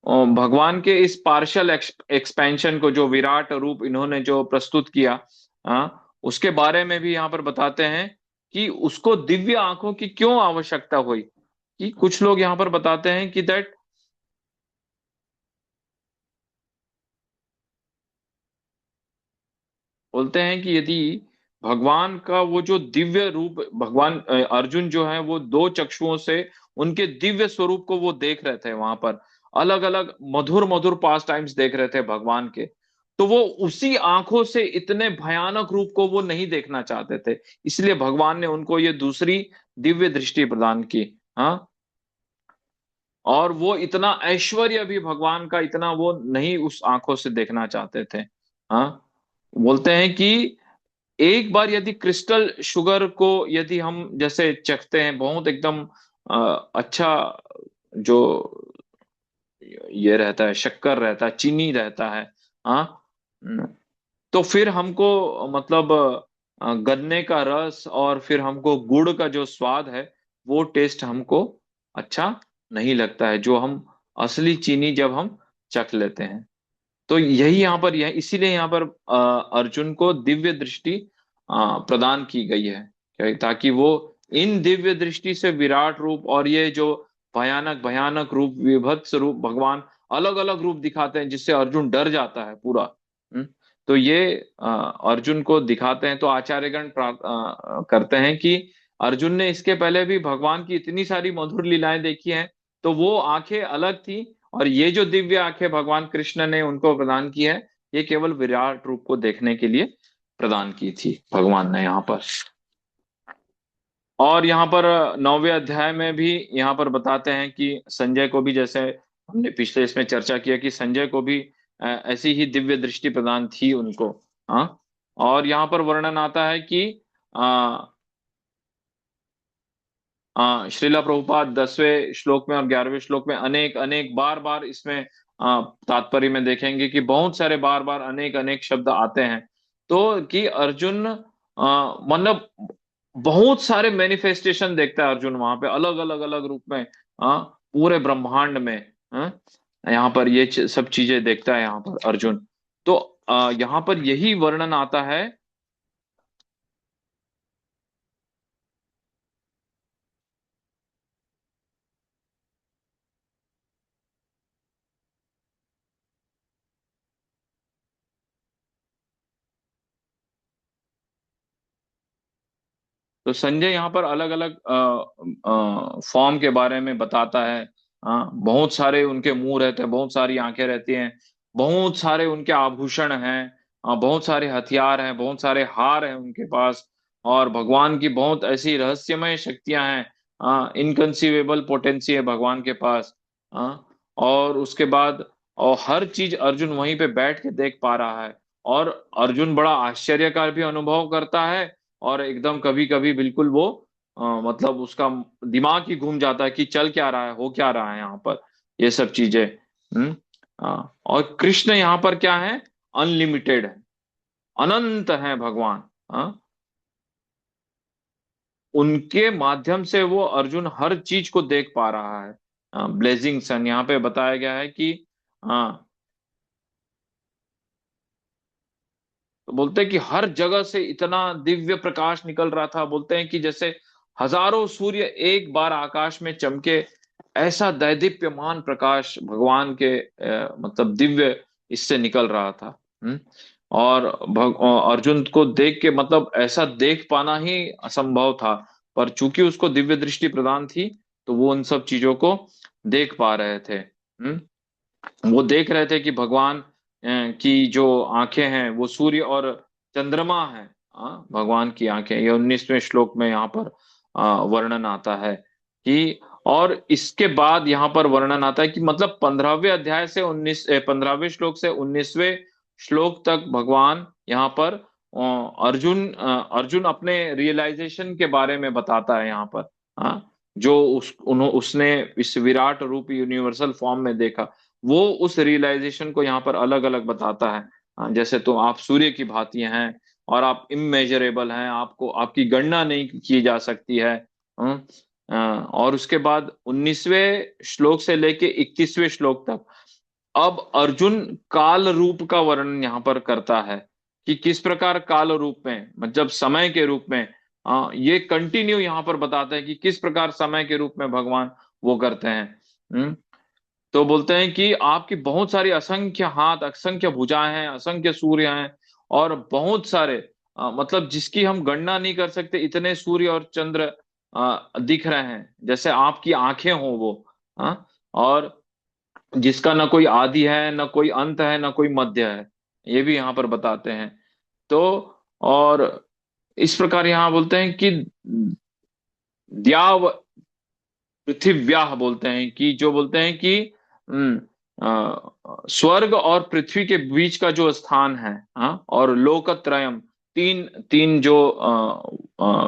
भगवान के इस पार्शियल एक्सपेंशन को, जो विराट रूप इन्होंने जो प्रस्तुत किया, उसके बारे में भी यहाँ पर बताते हैं कि उसको दिव्य आंखों की क्यों आवश्यकता हुई। कि कुछ लोग यहाँ पर बताते हैं कि दैट बोलते हैं कि यदि भगवान का वो जो दिव्य रूप, भगवान अर्जुन जो है वो दो चक्षुओं से उनके दिव्य स्वरूप को वो देख रहे थे वहां पर, अलग अलग मधुर मधुर पास टाइम्स देख रहे थे भगवान के। तो वो उसी आंखों से इतने भयानक रूप को वो नहीं देखना चाहते थे, इसलिए भगवान ने उनको ये दूसरी दिव्य दृष्टि प्रदान की। हाँ। और वो इतना ऐश्वर्य भी भगवान का इतना वो नहीं उस आंखों से देखना चाहते थे। हाँ। बोलते हैं कि एक बार यदि क्रिस्टल शुगर को यदि हम जैसे चखते हैं, बहुत एकदम अच्छा जो ये रहता है, शक्कर रहता है, चीनी रहता है। हाँ। तो फिर हमको मतलब गन्ने का रस और फिर हमको गुड़ का जो स्वाद है वो टेस्ट हमको अच्छा नहीं लगता है, जो हम असली चीनी जब हम चख लेते हैं। तो यही यहाँ पर यह इसीलिए यहाँ पर अर्जुन को दिव्य दृष्टि प्रदान की गई है, ताकि वो इन दिव्य दृष्टि से विराट रूप और ये जो भयानक भयानक रूप, विभत्स रूप भगवान अलग अलग रूप दिखाते हैं जिससे अर्जुन डर जाता है पूरा। हम्म। तो ये अ, अर्जुन को दिखाते हैं। तो आचार्यगण करते हैं कि अर्जुन ने इसके पहले भी भगवान की इतनी सारी मधुर लीलाएं देखी हैं, तो वो आंखें अलग थी, और ये जो दिव्य आंखें भगवान कृष्ण ने उनको प्रदान की है, ये केवल विराट रूप को देखने के लिए प्रदान की थी भगवान ने यहाँ पर। और यहाँ पर 9वें अध्याय में भी यहाँ पर बताते हैं कि संजय को भी, जैसे हमने पिछले इसमें चर्चा किया कि संजय को भी ऐसी ही दिव्य दृष्टि प्रदान थी उनको। हाँ। और यहाँ पर वर्णन आता है कि श्रीला प्रभुपाद 10वें श्लोक में और 11वें श्लोक में अनेक अनेक बार बार इसमें तात्पर्य में देखेंगे कि बहुत सारे बार बार अनेक अनेक शब्द आते हैं। तो कि अर्जुन मतलब बहुत सारे मैनिफेस्टेशन देखता है अर्जुन वहां पे, अलग अलग अलग रूप में, पूरे ब्रह्मांड में। हाँ, यहाँ पर ये सब चीजें देखता है यहाँ पर अर्जुन। तो यहाँ पर यही वर्णन आता है। तो संजय यहाँ पर अलग अलग फॉर्म के बारे में बताता है। बहुत सारे उनके मुंह रहते हैं, बहुत सारी आंखें रहती हैं, बहुत सारे उनके आभूषण हैं, बहुत सारे हथियार हैं, बहुत सारे हार हैं उनके पास। और भगवान की बहुत ऐसी रहस्यमय शक्तियां हैं, इनकंसीवेबल पोटेंसी है भगवान के पास। और उसके बाद और हर चीज अर्जुन वहीं पे बैठ के देख पा रहा है। और अर्जुन बड़ा आश्चर्य का भी अनुभव करता है, और एकदम कभी कभी बिल्कुल वो मतलब उसका दिमाग ही घूम जाता है कि चल क्या रहा है, हो क्या रहा है यहाँ पर, ये सब चीजें। और कृष्ण यहाँ पर क्या है, अनलिमिटेड है, अनंत है भगवान। हाँ, उनके माध्यम से वो अर्जुन हर चीज को देख पा रहा है। ब्लेजिंग सन यहाँ पे बताया गया है कि हाँ, तो बोलते हैं कि हर जगह से इतना दिव्य प्रकाश निकल रहा था, बोलते हैं कि जैसे हजारों सूर्य एक बार आकाश में चमके, ऐसा दैदीप्यमान प्रकाश भगवान के मतलब दिव्य इससे निकल रहा था। और अर्जुन को देख के मतलब ऐसा देख पाना ही असंभव था, पर चूंकि उसको दिव्य दृष्टि प्रदान थी, तो वो उन सब चीजों को देख पा रहे थे। वो देख रहे थे कि भगवान की जो आंखें हैं वो सूर्य और चंद्रमा है। भगवान की आंखें, ये 19वें श्लोक में यहाँ पर वर्णन आता है कि, और इसके बाद यहाँ पर वर्णन आता है कि मतलब 15वें अध्याय से 15वें श्लोक से 19वें श्लोक तक भगवान यहाँ पर अर्जुन अपने रियलाइजेशन के बारे में बताता है यहाँ पर। जो उसने इस विराट रूप यूनिवर्सल फॉर्म में देखा, वो उस रियलाइजेशन को यहाँ पर अलग अलग बताता है। जैसे तो आप सूर्य की भांति हैं, और आप इमेजरेबल हैं, आपको आपकी गणना नहीं की जा सकती है। हाँ, और उसके बाद 19वें श्लोक से लेके 21वें श्लोक तक अब अर्जुन काल रूप का वर्णन यहाँ पर करता है कि किस प्रकार काल रूप में, मतलब समय के रूप में। ये कंटिन्यू यहाँ पर बताता है कि किस प्रकार समय के रूप में भगवान वो करते हैं। तो बोलते हैं कि आपकी बहुत सारी असंख्य हाथ, असंख्य भुजाएं हैं, असंख्य सूर्य हैं, और बहुत सारे मतलब जिसकी हम गणना नहीं कर सकते, इतने सूर्य और चंद्र दिख रहे हैं, जैसे आपकी आंखें हो वो। और जिसका ना कोई आदि है, ना कोई अंत है, ना कोई मध्य है, ये भी यहाँ पर बताते हैं। तो और इस प्रकार यहाँ बोलते हैं कि द्याव पृथिव्याह बोलते हैं कि, जो बोलते हैं कि स्वर्ग और पृथ्वी के बीच का जो स्थान है, और लोकत्रयम, तीन तीन जो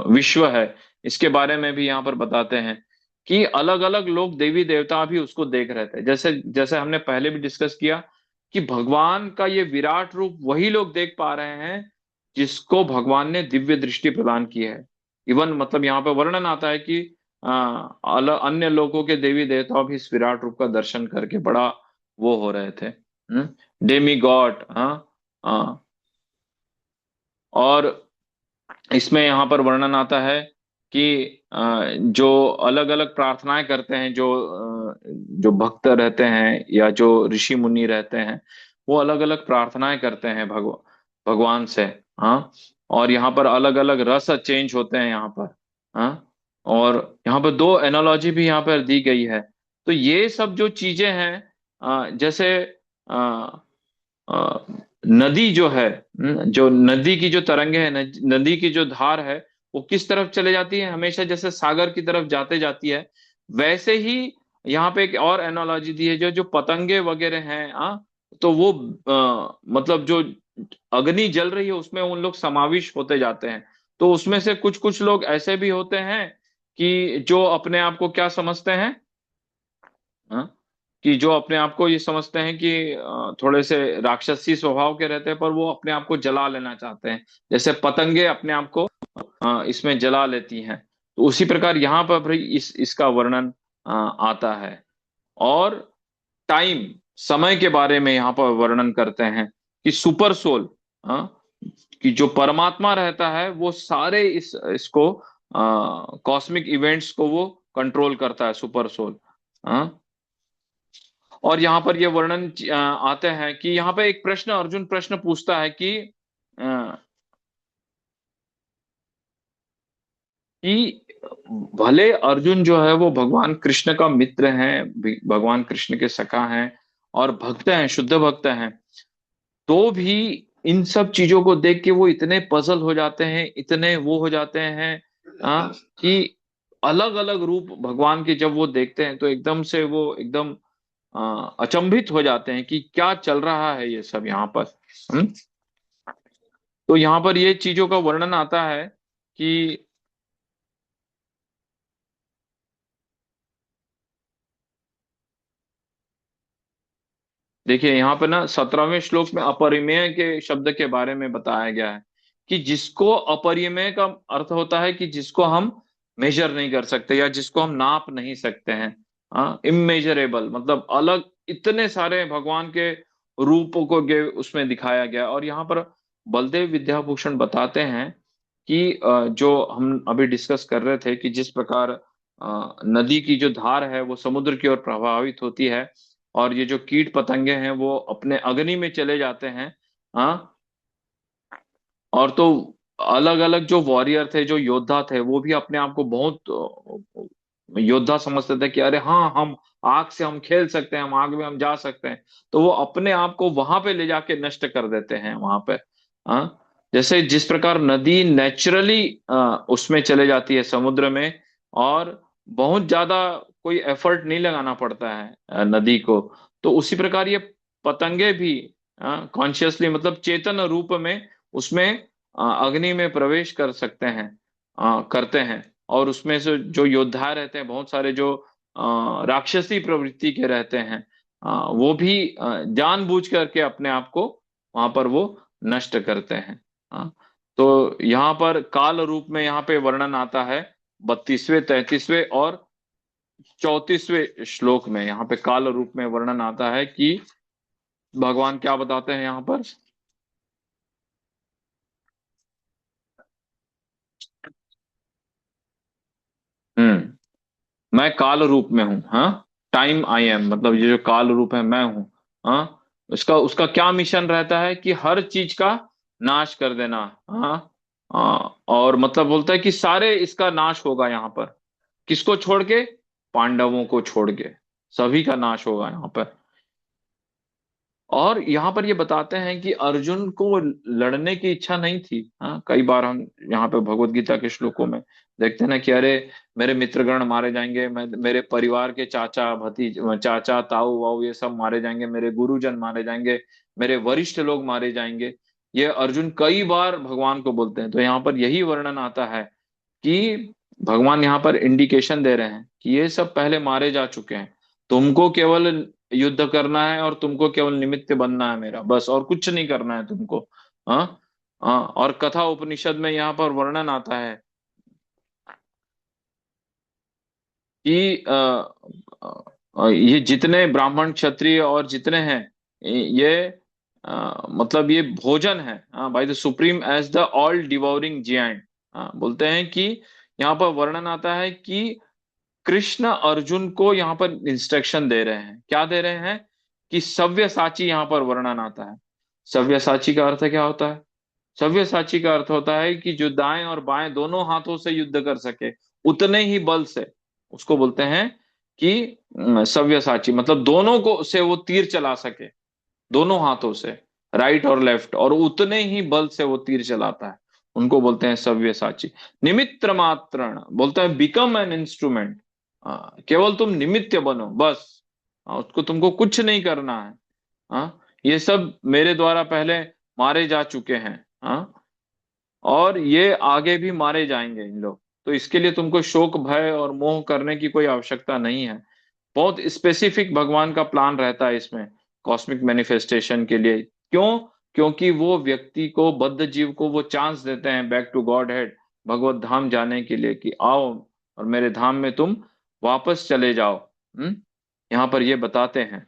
विश्व है, इसके बारे में भी यहाँ पर बताते हैं कि अलग अलग लोग, देवी देवता भी उसको देख रहे थे। जैसे जैसे हमने पहले भी डिस्कस किया कि भगवान का ये विराट रूप वही लोग देख पा रहे हैं जिसको भगवान ने दिव्य दृष्टि प्रदान की है। इवन मतलब यहाँ पे वर्णन आता है कि अन्य लोगों के देवी देवता भी इस विराट रूप का दर्शन करके बड़ा वो हो रहे थे, डेमी गॉड। और इसमें यहाँ पर वर्णन आता है कि जो अलग अलग प्रार्थनाएं करते हैं, जो भक्त रहते हैं या जो ऋषि मुनि रहते हैं, वो अलग अलग प्रार्थनाएं करते हैं भगवान से। हाँ, और यहाँ पर अलग अलग रस चेंज होते हैं यहाँ पर। हाँ, और यहाँ पर दो एनालॉजी भी यहाँ पर दी गई है। तो ये सब जो चीजें हैं, जैसे अ, नदी जो है, जो नदी की जो तरंगे है, नदी की जो धार है, वो किस तरफ चले जाती है, हमेशा जैसे सागर की तरफ जाते जाती है, वैसे ही यहाँ पे एक और एनालॉजी दी है, जो जो पतंगे वगैरह हैं। तो वो मतलब जो अग्नि जल रही है उसमें उन लोग समाविष्ट होते जाते हैं। तो उसमें से कुछ कुछ लोग ऐसे भी होते हैं कि जो अपने आप को क्या समझते हैं, हाँ, कि जो अपने आप को ये समझते हैं कि थोड़े से राक्षसी स्वभाव के रहते हैं, पर वो अपने आप को जला लेना चाहते हैं, जैसे पतंगे अपने आप को इसमें जला लेती हैं। तो उसी प्रकार यहाँ पर भी इसका वर्णन आता है। और टाइम, समय के बारे में यहाँ पर वर्णन करते हैं कि सुपर सोल, कि जो परमात्मा रहता है वो सारे इसको कॉस्मिक इवेंट्स को वो कंट्रोल करता है, सुपर सोल। और यहाँ पर ये वर्णन आते हैं कि यहाँ पे एक प्रश्न, अर्जुन प्रश्न पूछता है कि अ, कि भले अर्जुन जो है वो भगवान कृष्ण का मित्र हैं, भगवान कृष्ण के सखा हैं, और भक्त हैं, शुद्ध भक्त हैं, तो भी इन सब चीजों को देख के वो इतने पजल हो जाते हैं, इतने वो हो जाते हैं, कि अलग अलग रूप भगवान के जब वो देखते हैं तो एकदम से वो एकदम अचंभित हो जाते हैं कि क्या चल रहा है ये सब यहाँ पर। हम्म तो यहाँ पर ये चीजों का वर्णन आता है कि देखिए यहाँ पे ना 17वें श्लोक में अपरिमेय के शब्द के बारे में बताया गया है कि जिसको, अपरिमेय का अर्थ होता है कि जिसको हम मेजर नहीं कर सकते या जिसको हम नाप नहीं सकते हैं। हाँ, इमेजरेबल मतलब अलग इतने सारे भगवान के रूपों को उसमें दिखाया गया। और यहाँ पर बलदेव विद्याभूषण बताते हैं कि जो हम अभी डिस्कस कर रहे थे कि जिस प्रकार नदी की जो धार है वो समुद्र की ओर प्रभावित होती है, और ये जो कीट पतंगे हैं वो अपने अग्नि में चले जाते हैं। हाँ, और तो अलग अलग जो वॉरियर थे, जो योद्धा थे, वो भी अपने आप को बहुत योद्धा समझते थे कि अरे हाँ, हम आग से हम खेल सकते हैं, हम आग में हम जा सकते हैं। तो वो अपने आप को वहां पे ले जाके नष्ट कर देते हैं वहां पे। हाँ, जैसे जिस प्रकार नदी नेचुरली उसमें चले जाती है समुद्र में, और बहुत ज्यादा कोई एफर्ट नहीं लगाना पड़ता है नदी को, तो उसी प्रकार ये पतंगे भी कॉन्शियसली मतलब चेतन रूप में उसमें अग्नि में प्रवेश कर सकते हैं, करते हैं। और उसमें से जो योद्धा रहते हैं, बहुत सारे जो राक्षसी प्रवृत्ति के रहते हैं, वो भी जानबूझ करके अपने आप को वहां पर वो नष्ट करते हैं। हाँ, तो यहाँ पर काल रूप में यहाँ पे वर्णन आता है 32वें, 33वें और 34वें श्लोक में। यहाँ पे काल रूप में वर्णन आता है कि भगवान क्या बताते हैं यहाँ पर। हम्म, मैं काल रूप में हूँ। हाँ, टाइम आई एम, मतलब ये जो काल रूप है मैं हूँ। हाँ, उसका उसका क्या मिशन रहता है कि हर चीज का नाश कर देना। हाँ, और मतलब बोलता है कि सारे इसका नाश होगा यहाँ पर। किसको छोड़ के? पांडवों को छोड़ के सभी का नाश होगा यहाँ पर। और यहाँ पर ये बताते हैं कि अर्जुन को लड़ने की इच्छा नहीं थी। हाँ, कई बार हम यहाँ पे भगवत गीता के श्लोकों में देखते हैं ना कि अरे मेरे मित्रगण मारे जाएंगे, मेरे परिवार के चाचा भतीज, चाचा ताऊ वाऊ ये सब मारे जाएंगे, मेरे गुरुजन मारे जाएंगे, मेरे वरिष्ठ लोग मारे जाएंगे। ये अर्जुन कई बार भगवान को बोलते हैं। तो यहाँ पर यही वर्णन आता है कि भगवान यहाँ पर इंडिकेशन दे रहे हैं कि ये सब पहले मारे जा चुके हैं। तुमको केवल युद्ध करना है और तुमको केवल निमित्त बनना है मेरा, बस, और कुछ नहीं करना है तुमको। हाँ, हाँ। और कथा उपनिषद में यहाँ पर वर्णन आता है कि ये जितने ब्राह्मण क्षत्रिय और जितने हैं, ये मतलब ये भोजन है by the supreme as the all devouring giant. बोलते हैं कि यहाँ पर वर्णन आता है कि कृष्ण अर्जुन को यहाँ पर इंस्ट्रक्शन दे रहे हैं। क्या दे रहे हैं? कि सव्यसाची यहाँ पर वर्णन आता है। सव्यसाची का अर्थ क्या होता है? सव्यसाची का अर्थ होता है कि जो दाएं और बाएं दोनों हाथों से युद्ध कर सके उतने ही बल से, उसको बोलते हैं कि सव्यसाची, मतलब दोनों को से वो तीर चला सके, दोनों हाथों से, राइट और लेफ्ट, और उतने ही बल से वो तीर चलाता है, उनको बोलते हैं सव्यसाची। निमित्र मात्रण बोलता है बिकम एन इंस्ट्रूमेंट। केवल तुम निमित्त बनो बस। उसको तुमको कुछ नहीं करना है। ये सब मेरे द्वारा पहले मारे जा चुके हैं। और ये आगे भी मारे जाएंगे इन लोग। तो इसके लिए तुमको शोक भय और मोह करने की कोई आवश्यकता नहीं है। बहुत स्पेसिफिक भगवान का प्लान रहता है इसमें, कॉस्मिक मैनिफेस्टेशन के लिए। क्यों? क्योंकि वो व्यक्ति को, बद्ध जीव को वो चांस देते हैं बैक टू गॉड हेड, भगवत धाम जाने के लिए, कि आओ और मेरे धाम में तुम वापस चले जाओ। यहाँ पर ये बताते हैं।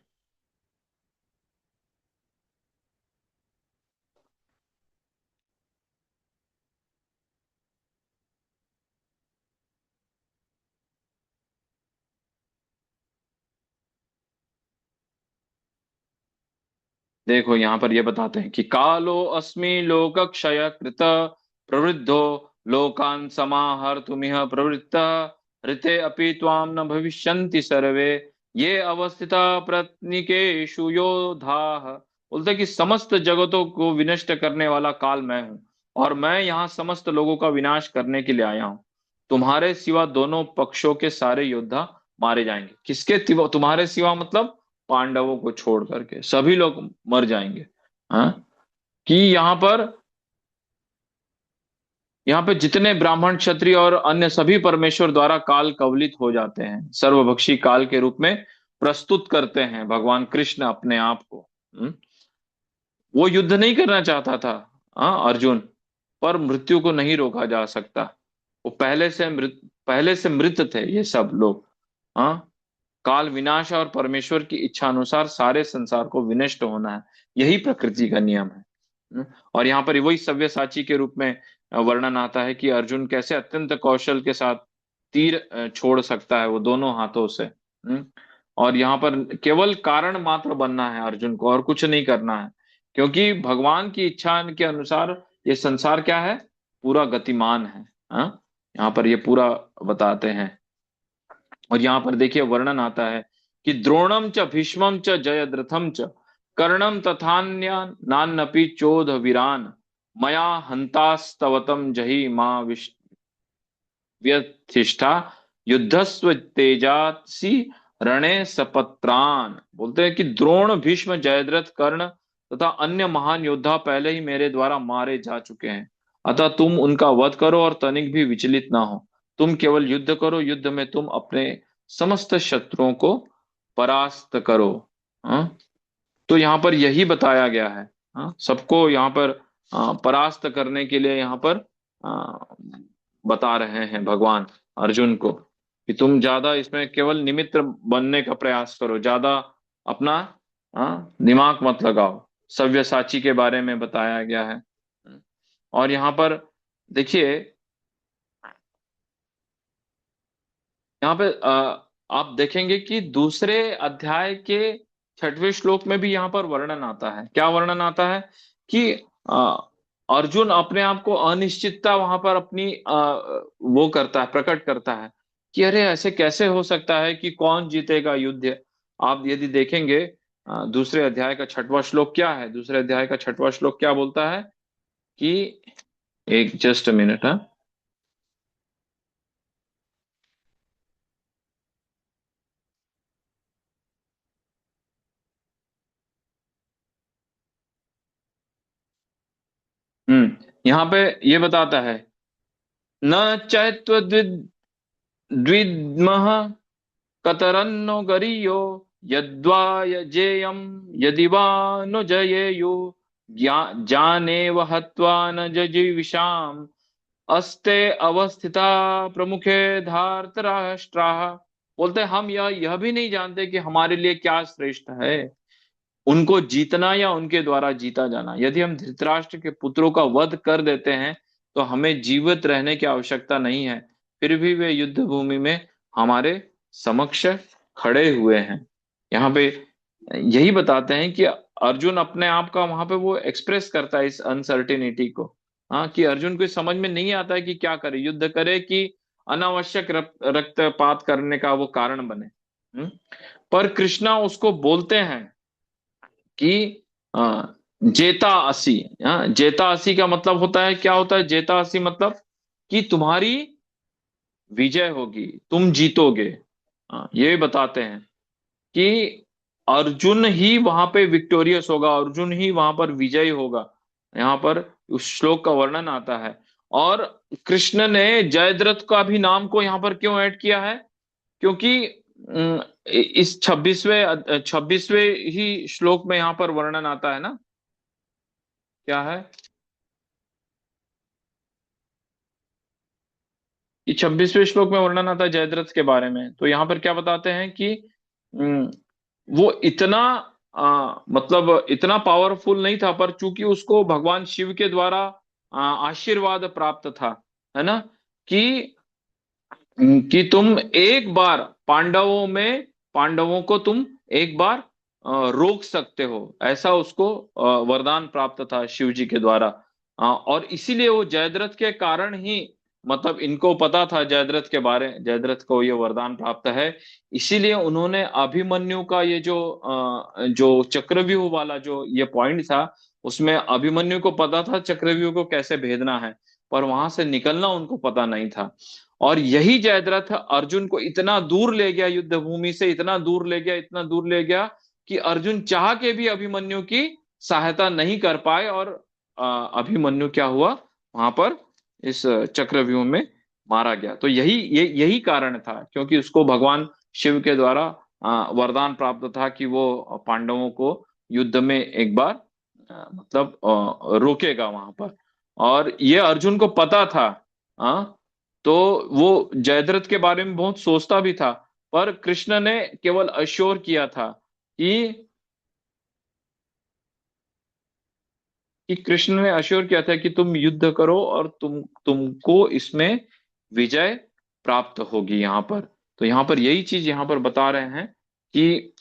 देखो यहाँ पर ये बताते हैं कि कालो अस्मि लोक क्षय कृत प्रवृद्धो लोकान समाहर तुमिह प्रवृत्त ऋते अपि त्वाम न भविष्यन्ति सर्वे ये अवस्थिता प्रत्निकेषु योधाः। बोलते हैं कि समस्त जगतों को विनष्ट करने वाला काल मैं हूँ, और मैं यहाँ समस्त लोगों का विनाश करने के लिए आया हूँ। तुम्हारे सिवा दोनों पक्षों के सारे योद्धा मारे जाएंगे। किसके तुम्हारे सिवा मतलब पांडवों को छोड़ करके सभी लोग मर जाएंगे। हाँ, कि यहाँ पे जितने ब्राह्मण क्षत्रिय और अन्य सभी परमेश्वर द्वारा काल कवलित हो जाते हैं, सर्वभक्षी काल के रूप में प्रस्तुत करते हैं भगवान कृष्ण अपने आप को। वो युद्ध नहीं करना चाहता था, हाँ अर्जुन, पर मृत्यु को नहीं रोका जा सकता। वो पहले से मृत थे ये सब लोग। हाँ, काल विनाश और परमेश्वर की इच्छा अनुसार सारे संसार को विनष्ट होना है, यही प्रकृति का नियम है। और यहाँ पर वही सव्यसाची के रूप में वर्णन आता है कि अर्जुन कैसे अत्यंत कौशल के साथ तीर छोड़ सकता है वो दोनों हाथों से। और यहाँ पर केवल कारण मात्र बनना है अर्जुन को, और कुछ नहीं करना है, क्योंकि भगवान की इच्छा के अनुसार ये संसार क्या है, पूरा गतिमान है। हाँ, यहाँ पर ये पूरा बताते हैं। और यहाँ पर देखिए वर्णन आता है कि द्रोणम च भीष्मम च जयद्रथम च कर्णम तथान्य नान्नपि चोद वीरान मया हंतास्तवतम जहि मां व्यथिष्ठा युद्धस्व तेजासी रणे सपत्रान। बोलते हैं कि द्रोण भीष्म जयद्रथ कर्ण तथा अन्य महान योद्धा पहले ही मेरे द्वारा मारे जा चुके हैं, अतः तुम उनका वध करो और तनिक भी विचलित ना हो। तुम केवल युद्ध करो, युद्ध में तुम अपने समस्त शत्रुओं को परास्त करो। हाँ? तो यहाँ पर यही बताया गया है। हाँ, सबको यहाँ पर परास्त करने के लिए यहाँ पर बता रहे हैं भगवान अर्जुन को कि तुम ज्यादा इसमें केवल निमित्त बनने का प्रयास करो, ज्यादा अपना दिमाग मत लगाओ। सव्यसाची के बारे में बताया गया है। और यहाँ पर देखिए, यहाँ पे आप देखेंगे कि दूसरे अध्याय के 6वें श्लोक में भी यहाँ पर वर्णन आता है। क्या वर्णन आता है कि अ, अर्जुन अपने आप को अनिश्चितता वहां पर अपनी वो करता है, प्रकट करता है कि अरे ऐसे कैसे हो सकता है कि कौन जीतेगा युद्ध। आप यदि देखेंगे दूसरे अध्याय का 6वां श्लोक क्या है, दूसरे अध्याय का 6वां श्लोक क्या बोलता है कि, एक जस्ट मिनट। हाँ, यहाँ पे ये बताता है, न चैत्व द्विद्मः कतरन्नो गरीयो यद्वा यजेयं यदि वा नु जयेयु जानेव हत्वा न जजीविषाम् अस्ते अवस्थिता प्रमुखे धार्तराष्ट्राः। बोलते हैं, हम यह भी नहीं जानते कि हमारे लिए क्या श्रेष्ठ है, उनको जीतना या उनके द्वारा जीता जाना। यदि हम धृतराष्ट्र के पुत्रों का वध कर देते हैं तो हमें जीवित रहने की आवश्यकता नहीं है, फिर भी वे युद्ध भूमि में हमारे समक्ष खड़े हुए हैं। यहाँ पे यही बताते हैं कि अर्जुन अपने आप का वहां पे वो एक्सप्रेस करता है इस अनसर्टेनिटी को। हाँ, कि अर्जुन को समझ में नहीं आता है कि क्या करे, युद्ध करे कि अनावश्यक रक्तपात करने का वो कारण बने। पर कृष्णा उसको बोलते हैं कि जेता असी। हाँ, जेता असी का मतलब होता है, क्या होता है जेता असी मतलब, कि तुम्हारी विजय होगी, तुम जीतोगे। ये बताते हैं कि अर्जुन ही वहां पे विक्टोरियस होगा, अर्जुन ही वहां पर विजयी होगा। यहाँ पर उस श्लोक का वर्णन आता है। और कृष्ण ने जयद्रथ का भी नाम को यहाँ पर क्यों ऐड किया है, क्योंकि इस 26वें ही श्लोक में यहाँ पर वर्णन आता है ना, क्या है कि 26वें श्लोक में वर्णन आता है जयद्रथ के बारे में। तो यहाँ पर क्या बताते हैं कि अम, वो इतना मतलब इतना पावरफुल नहीं था, पर चूंकि उसको भगवान शिव के द्वारा आशीर्वाद प्राप्त था, है ना, कि तुम एक बार पांडवों को तुम एक बार रोक सकते हो, ऐसा उसको वरदान प्राप्त था शिव जी के द्वारा। और इसीलिए वो जयद्रथ के कारण ही, मतलब इनको पता था जयद्रथ को ये वरदान प्राप्त है, इसीलिए उन्होंने अभिमन्यु का ये जो चक्रव्यूह वाला जो ये पॉइंट था, उसमें अभिमन्यु को पता था चक्रव्यूह को कैसे भेदना है, पर वहां से निकलना उनको पता नहीं था। और यही जयद्रथ अर्जुन को इतना दूर ले गया, युद्ध भूमि से इतना दूर ले गया, इतना दूर ले गया कि अर्जुन चाह के भी अभिमन्यु की सहायता नहीं कर पाए, और अभिमन्यु क्या हुआ वहां पर इस चक्रव्यूह में मारा गया। तो यही कारण था, क्योंकि उसको भगवान शिव के द्वारा वरदान प्राप्त था कि वो पांडवों को युद्ध में एक बार मतलब रोकेगा वहां पर। और ये अर्जुन को पता था। तो वो जयद्रथ के बारे में बहुत सोचता भी था, पर कृष्ण ने केवल अश्योर किया था कि कृष्ण ने अश्योर किया था कि तुम युद्ध करो और तुमको इसमें विजय प्राप्त होगी यहाँ पर। तो यहाँ पर यही चीज यहाँ पर बता रहे हैं कि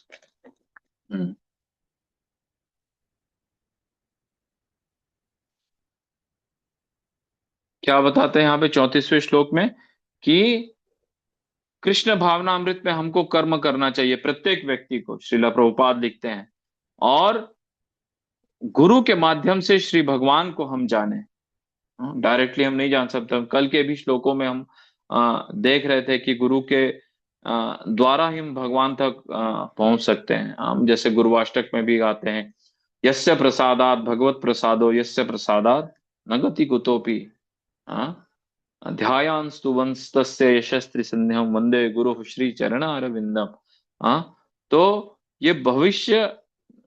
हम्म, क्या बताते हैं यहाँ पे 34वें श्लोक में कि कृष्ण भावनामृत में हमको कर्म करना चाहिए, प्रत्येक व्यक्ति को, श्रीला प्रभुपाद लिखते हैं। और गुरु के माध्यम से श्री भगवान को हम जाने। डायरेक्टली हम नहीं जान सकते। कल के भी श्लोकों में हम देख रहे थे कि गुरु के द्वारा ही हम भगवान तक पहुंच सकते हैं। हम जैसे गुरुवाष्टक में भी गाते हैं, यस्य प्रसादात भगवत प्रसादो यस्य प्रसादात न गति कुतोपि। ध्यायान्स्तु वंस्तस्य यशस्त्री संध्यम वंदे गुरु श्री चरण अरविंदम। हाँ, तो ये भविष्य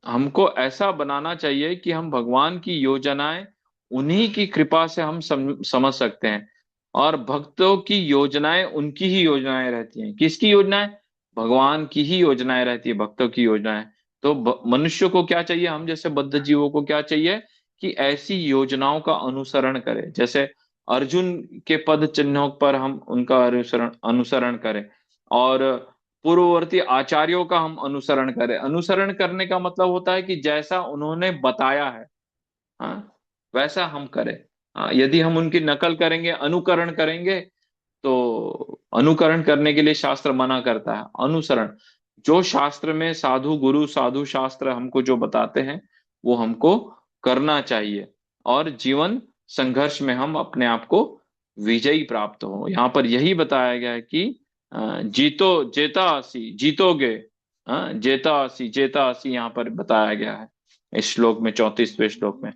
हमको ऐसा बनाना चाहिए कि हम भगवान की योजनाएं, उन्हीं की कृपा से हम समझ सकते हैं। और भक्तों की योजनाएं उनकी ही योजनाएं रहती हैं। किसकी योजनाएं? भगवान की ही योजनाएं रहती है, भक्तों की योजनाएं। तो मनुष्य को क्या चाहिए, हम जैसे बद्ध जीवों को क्या चाहिए कि ऐसी योजनाओं का अनुसरण करें। जैसे अर्जुन के पद चिन्हों पर हम उनका अनुसरण अनुसरण करें, और पूर्ववर्ती आचार्यों का हम अनुसरण करें। अनुसरण करने का मतलब होता है कि जैसा उन्होंने बताया है, हाँ, वैसा हम करें। यदि हम उनकी नकल करेंगे, अनुकरण करेंगे, तो अनुकरण करने के लिए शास्त्र मना करता है। अनुसरण, जो शास्त्र में साधु गुरु साधु शास्त्र हमको जो बताते हैं, वो हमको करना चाहिए। और जीवन संघर्ष में हम अपने आप को विजयी प्राप्त हो। यहाँ पर यही बताया गया है कि जीतो जेता आसी जीतोगे। जेता आसी यहाँ पर बताया गया है इस श्लोक में, 34वें श्लोक में।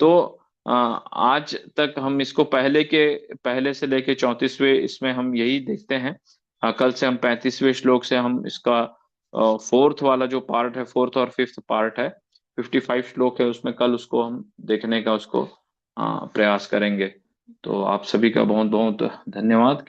तो आज तक हम इसको पहले से लेके 34वें इसमें हम यही देखते हैं। कल से हम 35वें श्लोक से हम इसका फोर्थ वाला जो पार्ट है, फोर्थ और फिफ्थ पार्ट है, 55 श्लोक है उसमें, कल उसको हम देखने का उसको प्रयास करेंगे। तो आप सभी का बहुत बहुत धन्यवाद।